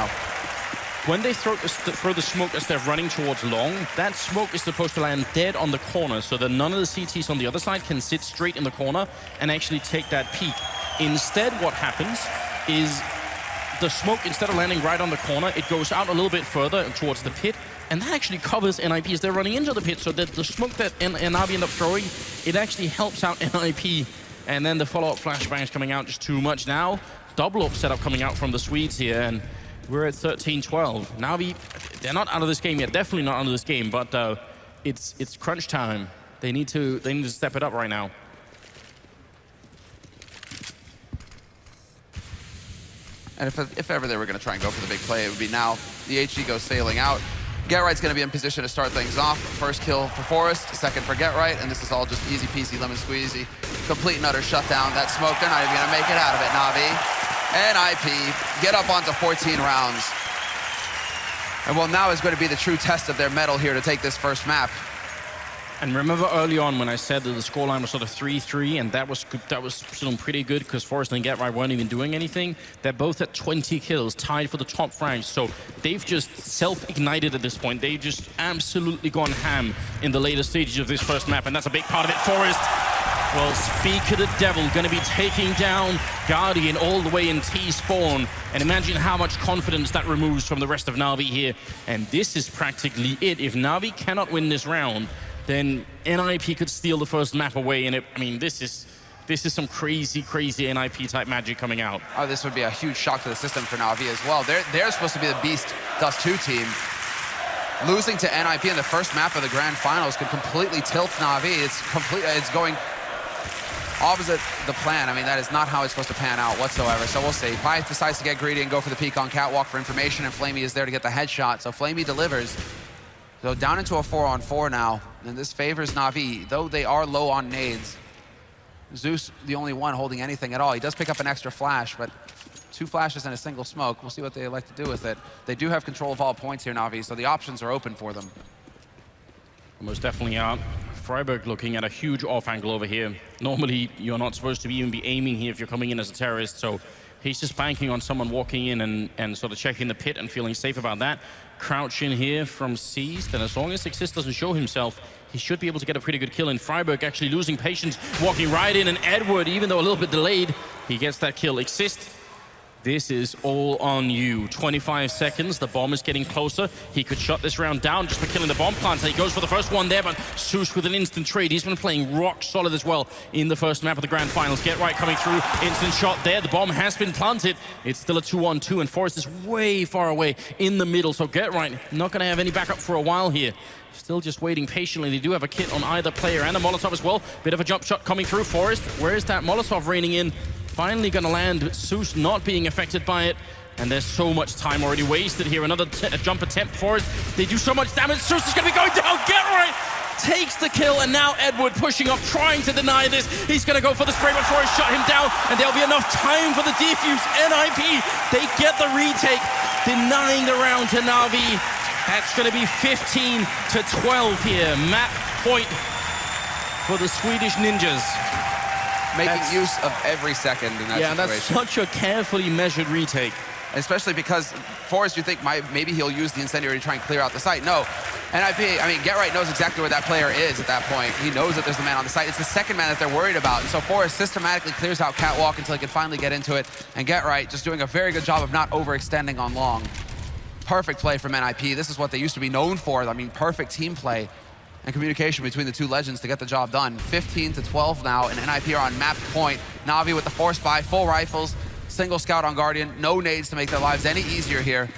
when they throw the smoke as they're running towards long, that smoke is supposed to land dead on the corner so that none of the CTs on the other side can sit straight in the corner and actually take that peek. Instead, what happens is the smoke, instead of landing right on the corner, it goes out a little bit further towards the pit, and that actually covers NIP as they're running into the pit, so that the smoke that Na'Vi end up throwing, it actually helps out NIP. And then the follow-up flashbangs coming out just too much now. Double up setup coming out from the Swedes here, and we're at 13-12. Na'Vi, they're not out of this game yet, definitely not out of this game, but it's crunch time. They need to step it up right now. And if ever they were going to try and go for the big play, it would be now. The HG goes sailing out. GetRight's going to be in position to start things off. First kill for Forrest, second for GetRight, and this is all just easy peasy lemon squeezy. Complete and utter shutdown. That smoke, they're not even going to make it out of it, Na'Vi. NIP get up onto 14 rounds. And well, now is going to be the true test of their mettle here to take this first map. And remember early on when I said that the scoreline was sort of 3-3, and that was still pretty good because Forrest and GetRight weren't even doing anything. They're both at 20 kills, tied for the top rank. So they've just self-ignited at this point. They've just absolutely gone ham in the later stages of this first map, and that's a big part of it. Forrest, well, speak of the devil, going to be taking down Guardian all the way in T-spawn. And imagine how much confidence that removes from the rest of Na'Vi here. And this is practically it. If Na'Vi cannot win this round, then NIP could steal the first map away, and I mean, this is some crazy, crazy NIP type magic coming out. Oh, this would be a huge shock to the system for Na'Vi as well. They're supposed to be the beast Dust2 team. Losing to NIP in the first map of the grand finals could completely tilt Na'Vi. It's going opposite the plan. I mean, that is not how it's supposed to pan out whatsoever. So we'll see. Pi decides to get greedy and go for the peek on Catwalk for information, and Flamey is there to get the headshot. So Flamey delivers. So down into a 4-on-4 now, and this favors Na'Vi, though they are low on nades. Zeus, the only one holding anything at all. He does pick up an extra flash, but 2 flashes and a single smoke. We'll see what they like to do with it. They do have control of all points here, Na'Vi, so the options are open for them. Most definitely are. Freiburg looking at a huge off angle over here. Normally, you're not supposed to even be aiming here if you're coming in as a terrorist, so he's just banking on someone walking in and sort of checking the pit and feeling safe about that. Crouch in here from Seized, and as long as Exist doesn't show himself, he should be able to get a pretty good kill. And Freiburg actually losing patience, walking right in, and Edward, even though a little bit delayed, he gets that kill. Exist This is all on you. 25 seconds, the bomb is getting closer. He could shut this round down just by killing the bomb planter. He goes for the first one there, but Zeus with an instant trade. He's been playing rock solid as well in the first map of the grand finals. Get right coming through, instant shot there. The bomb has been planted. It's still a 2-on-2, and Forrest is way far away in the middle, so Get right not gonna have any backup for a while here. Still just waiting patiently. They do have a kit on either player and a Molotov as well. Bit of a jump shot coming through. Forrest, where is that Molotov raining in? Finally gonna land. Zeus not being affected by it. And there's so much time already wasted here. Another jump attempt for it. They do so much damage. Zeus is gonna be going down. Get right takes the kill, and now Edward pushing up, trying to deny this. He's gonna go for the spray, but Forrest shut him down, and there'll be enough time for the defuse. NIP, they get the retake, denying the round to Na'Vi. That's gonna be 15 to 12 here. Map point for the Swedish Ninjas. Making use of every second in that situation. Yeah, that's such a carefully measured retake. Especially because Forrest, you think maybe he'll use the incendiary to try and clear out the site. No, NIP, I mean, Get Right knows exactly where that player is at that point. He knows that there's the man on the site. It's the second man that they're worried about. And so Forrest systematically clears out Catwalk until he can finally get into it. And Get Right just doing a very good job of not overextending on long. Perfect play from NIP. This is what they used to be known for. I mean, perfect team play and communication between the two legends to get the job done. 15 to 12 now, and NIP are on map point. Na'Vi with the force buy, full rifles, single scout on Guardian, no nades to make their lives any easier here.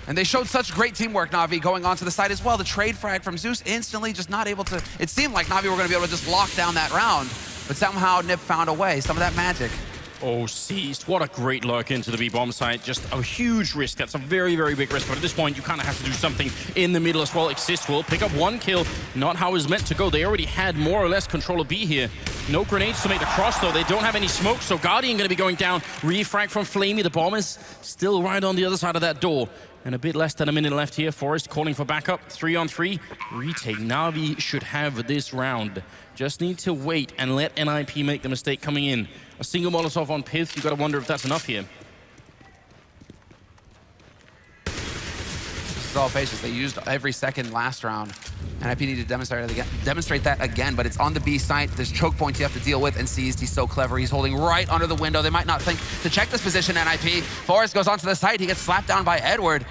And they showed such great teamwork, Na'Vi, going onto the side as well. The trade frag from Zeus instantly just not able to, it seemed like Na'Vi were gonna be able to just lock down that round, but somehow Nip found a way, some of that magic. Oh, seized. What a great lurk into the B-bomb site. Just a huge risk. That's a very, very big risk. But at this point, you kind of have to do something in the middle as well. Exist will pick up one kill. Not how it was meant to go. They already had more or less control of B here. No grenades to make the cross, though. They don't have any smoke, so Guardian going to be going down. Refrag from Flamey. The bomb is still right on the other side of that door. And a bit less than a minute left here. Forrest calling for backup. 3-on-3. Retake. Na'Vi should have this round. Just need to wait and let NIP make the mistake coming in. A single Molotov on Pith. You've got to wonder if that's enough here. This is all patience. They used every second last round. NIP needed to demonstrate that again, but it's on the B site. There's choke points you have to deal with, and Seized, he's so clever. He's holding right under the window. They might not think to check this position, NIP. Forrest goes onto the site. He gets slapped down by Edward.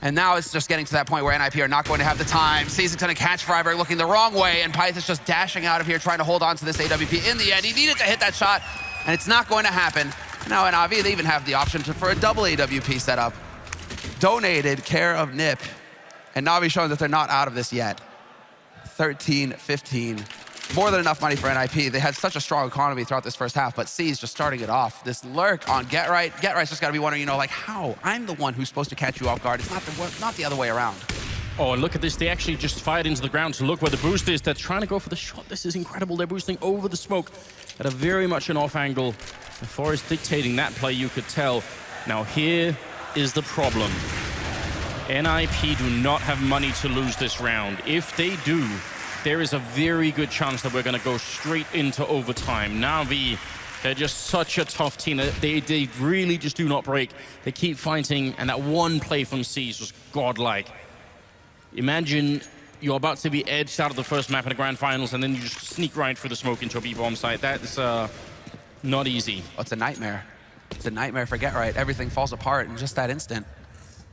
And now it's just getting to that point where NIP are not going to have the time. Season's going to catch Freiberg looking the wrong way, and Pyth is just dashing out of here trying to hold on to this AWP. In the end, he needed to hit that shot, and it's not going to happen. Now NIP, they even have the option for a double AWP setup. Donated care of Nip. And Na'Vi showing that they're not out of this yet. 13-15. More than enough money for NIP. They had such a strong economy throughout this first half, but C's just starting it off. This lurk on Get Right. Get Right's just got to be wondering, you know, like, how? I'm the one who's supposed to catch you off guard. It's not the other way around. Oh, and look at this. They actually just fired into the ground to look where the boost is. They're trying to go for the shot. This is incredible. They're boosting over the smoke at a very much an off angle. And Forrest dictating that play, you could tell. Now, here is the problem. NIP do not have money to lose this round. If they do, there is a very good chance that we're going to go straight into overtime. Na'Vi, they're just such a tough team. They really just do not break. They keep fighting, and that one play from C's was godlike. Imagine you're about to be edged out of the first map in the grand finals, and then you just sneak right through the smoke into a B-bomb site. That's not easy. Oh, it's a nightmare. It's a nightmare for Get Right. Everything falls apart in just that instant.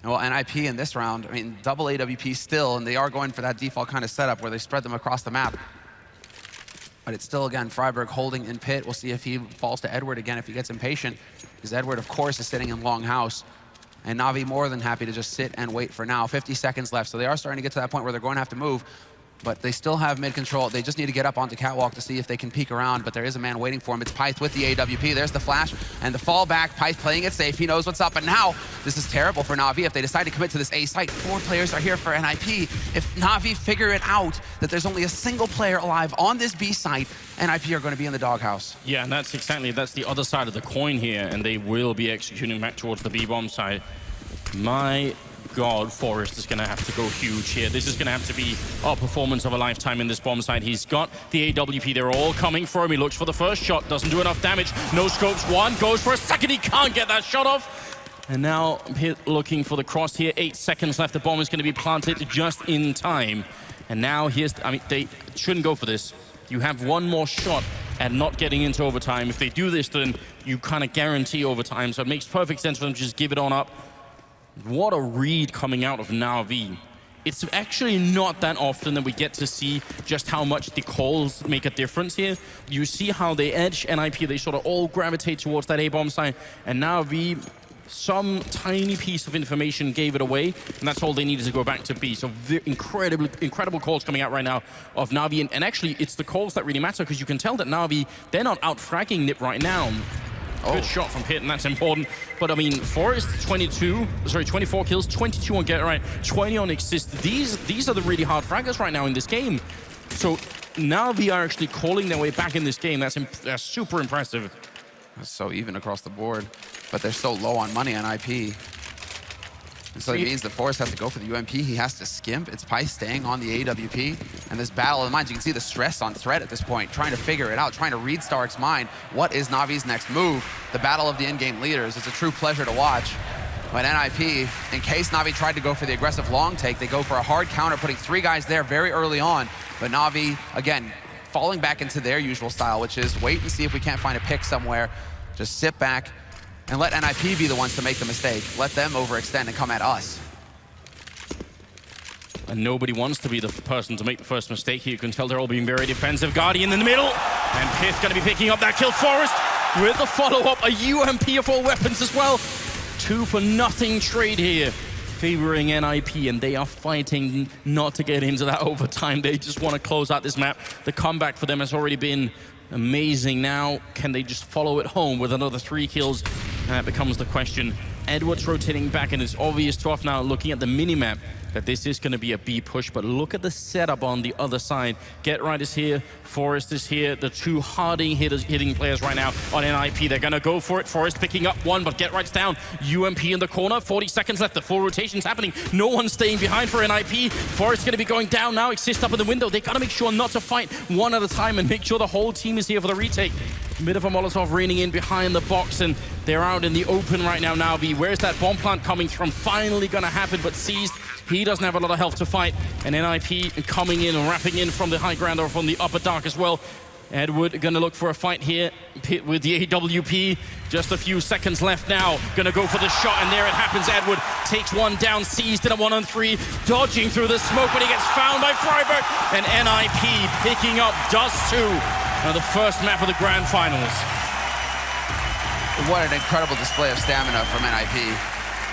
Well, NIP in this round, I mean, double AWP still, and they are going for that default kind of setup where they spread them across the map. But it's still, again, Freiberg holding in pit. We'll see if he falls to Edward again, if he gets impatient. Because Edward, of course, is sitting in Longhouse. And Na'Vi more than happy to just sit and wait for now. 50 seconds left, so they are starting to get to that point where they're going to have to move. But they still have mid control. They just need to get up onto Catwalk to see if they can peek around, but there is a man waiting for him. It's Pyth with the AWP. There's the flash and the fallback. Pyth playing it safe. He knows what's up, and now this is terrible for Na'Vi if they decide to commit to this A site. 4 players are here for NIP. If Na'Vi figure it out that there's only a single player alive on this B site, NIP are going to be in the doghouse. Yeah, and that's the other side of the coin here, and they will be executing back towards the B-bomb side. My God, Forrest is going to have to go huge here. This is going to have to be a performance of a lifetime in this bomb site. He's got the AWP. They're all coming for him. He looks for the first shot. Doesn't do enough damage. No scopes. One goes for a second. He can't get that shot off. And now looking for the cross here. 8 seconds left. The bomb is going to be planted just in time. And now here's, I mean, they shouldn't go for this. You have one more shot and not getting into overtime. If they do this, then you kind of guarantee overtime. So it makes perfect sense for them to just give it on up. What a read coming out of Na'Vi. It's actually not that often that we get to see just how much the calls make a difference here. You see how they edge NIP, they sort of all gravitate towards that A-bomb side, and Na'Vi, some tiny piece of information gave it away, and that's all they needed to go back to B. So incredible calls coming out right now of Na'Vi, and actually it's the calls that really matter, because you can tell that Na'Vi, they're not out-fragging Nip right now. Good shot from Pit, and that's important. But I mean, Forest 24 kills, 22 on Get Right, 20 on Exist. These are the really hard fraggers right now in this game. So Na'Vi are actually calling their way back in this game. That's super impressive. That's so even across the board, but they're so low on money on IP. And so it means that Forrest has to go for the UMP. He has to skimp. It's Pi staying on the AWP. And this battle of the minds, you can see the stress on Threat at this point, trying to figure it out, trying to read Stark's mind. What is Navi's next move? The battle of the in-game leaders. It's a true pleasure to watch. But NIP, in case Na'Vi tried to go for the aggressive long take, they go for a hard counter, putting 3 guys there very early on. But Na'Vi, again, falling back into their usual style, which is wait and see if we can't find a pick somewhere. Just sit back and let NIP be the ones to make the mistake. Let them overextend and come at us. And nobody wants to be the person to make the first mistake here. You can tell they're all being very defensive. Guardian in the middle. And Pith going to be picking up that kill. Forest with the follow-up. A UMP of all weapons as well. 2 for nothing trade here, favoring NIP, and they are fighting not to get into that overtime. They just want to close out this map. The comeback for them has already been amazing. Now, can they just follow it home with another 3 kills? And that becomes the question. Edward's rotating back, and it's obvious to us now, looking at the minimap, that this is going to be a B push, but look at the setup on the other side. Get Right is here, Forest is here, the 2 hardy hitting players right now on NIP. They're going to go for it. Forest picking up 1, but Get Right's down. UMP in the corner, 40 seconds left. The full rotation's happening. No one's staying behind for NIP. Forest going to be going down now. Exist up in the window. They got to make sure not to fight one at a time and make sure the whole team is here for the retake. Bit of a Molotov raining in behind the box, and they're out in the open right now. Na'Vi, where's that bomb plant coming from? Finally going to happen, but seized. He doesn't have a lot of health to fight, and NIP coming in and wrapping in from the high ground or from the upper dark as well. Edward gonna look for a fight here. Pit with the AWP. Just a few seconds left now. Gonna go for the shot, and there it happens. Edward takes 1 down, seized in a 1-on-3, dodging through the smoke, but he gets found by Freiberg. And NIP picking up Dust2. The first map of the grand finals. What an incredible display of stamina from NIP.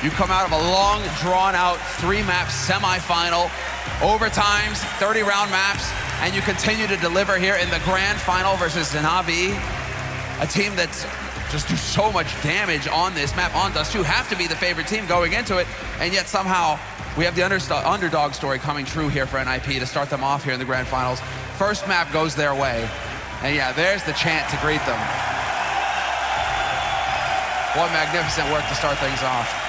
You come out of a long, drawn-out 3-map semifinal, overtimes, 30-round maps, and you continue to deliver here in the grand final versus Na'Vi, a team that's just do so much damage on this map. On Dust2 have to be the favorite team going into it, and yet somehow we have the underdog story coming true here for NIP to start them off here in the grand finals. First map goes their way, and yeah, there's the chant to greet them. What magnificent work to start things off.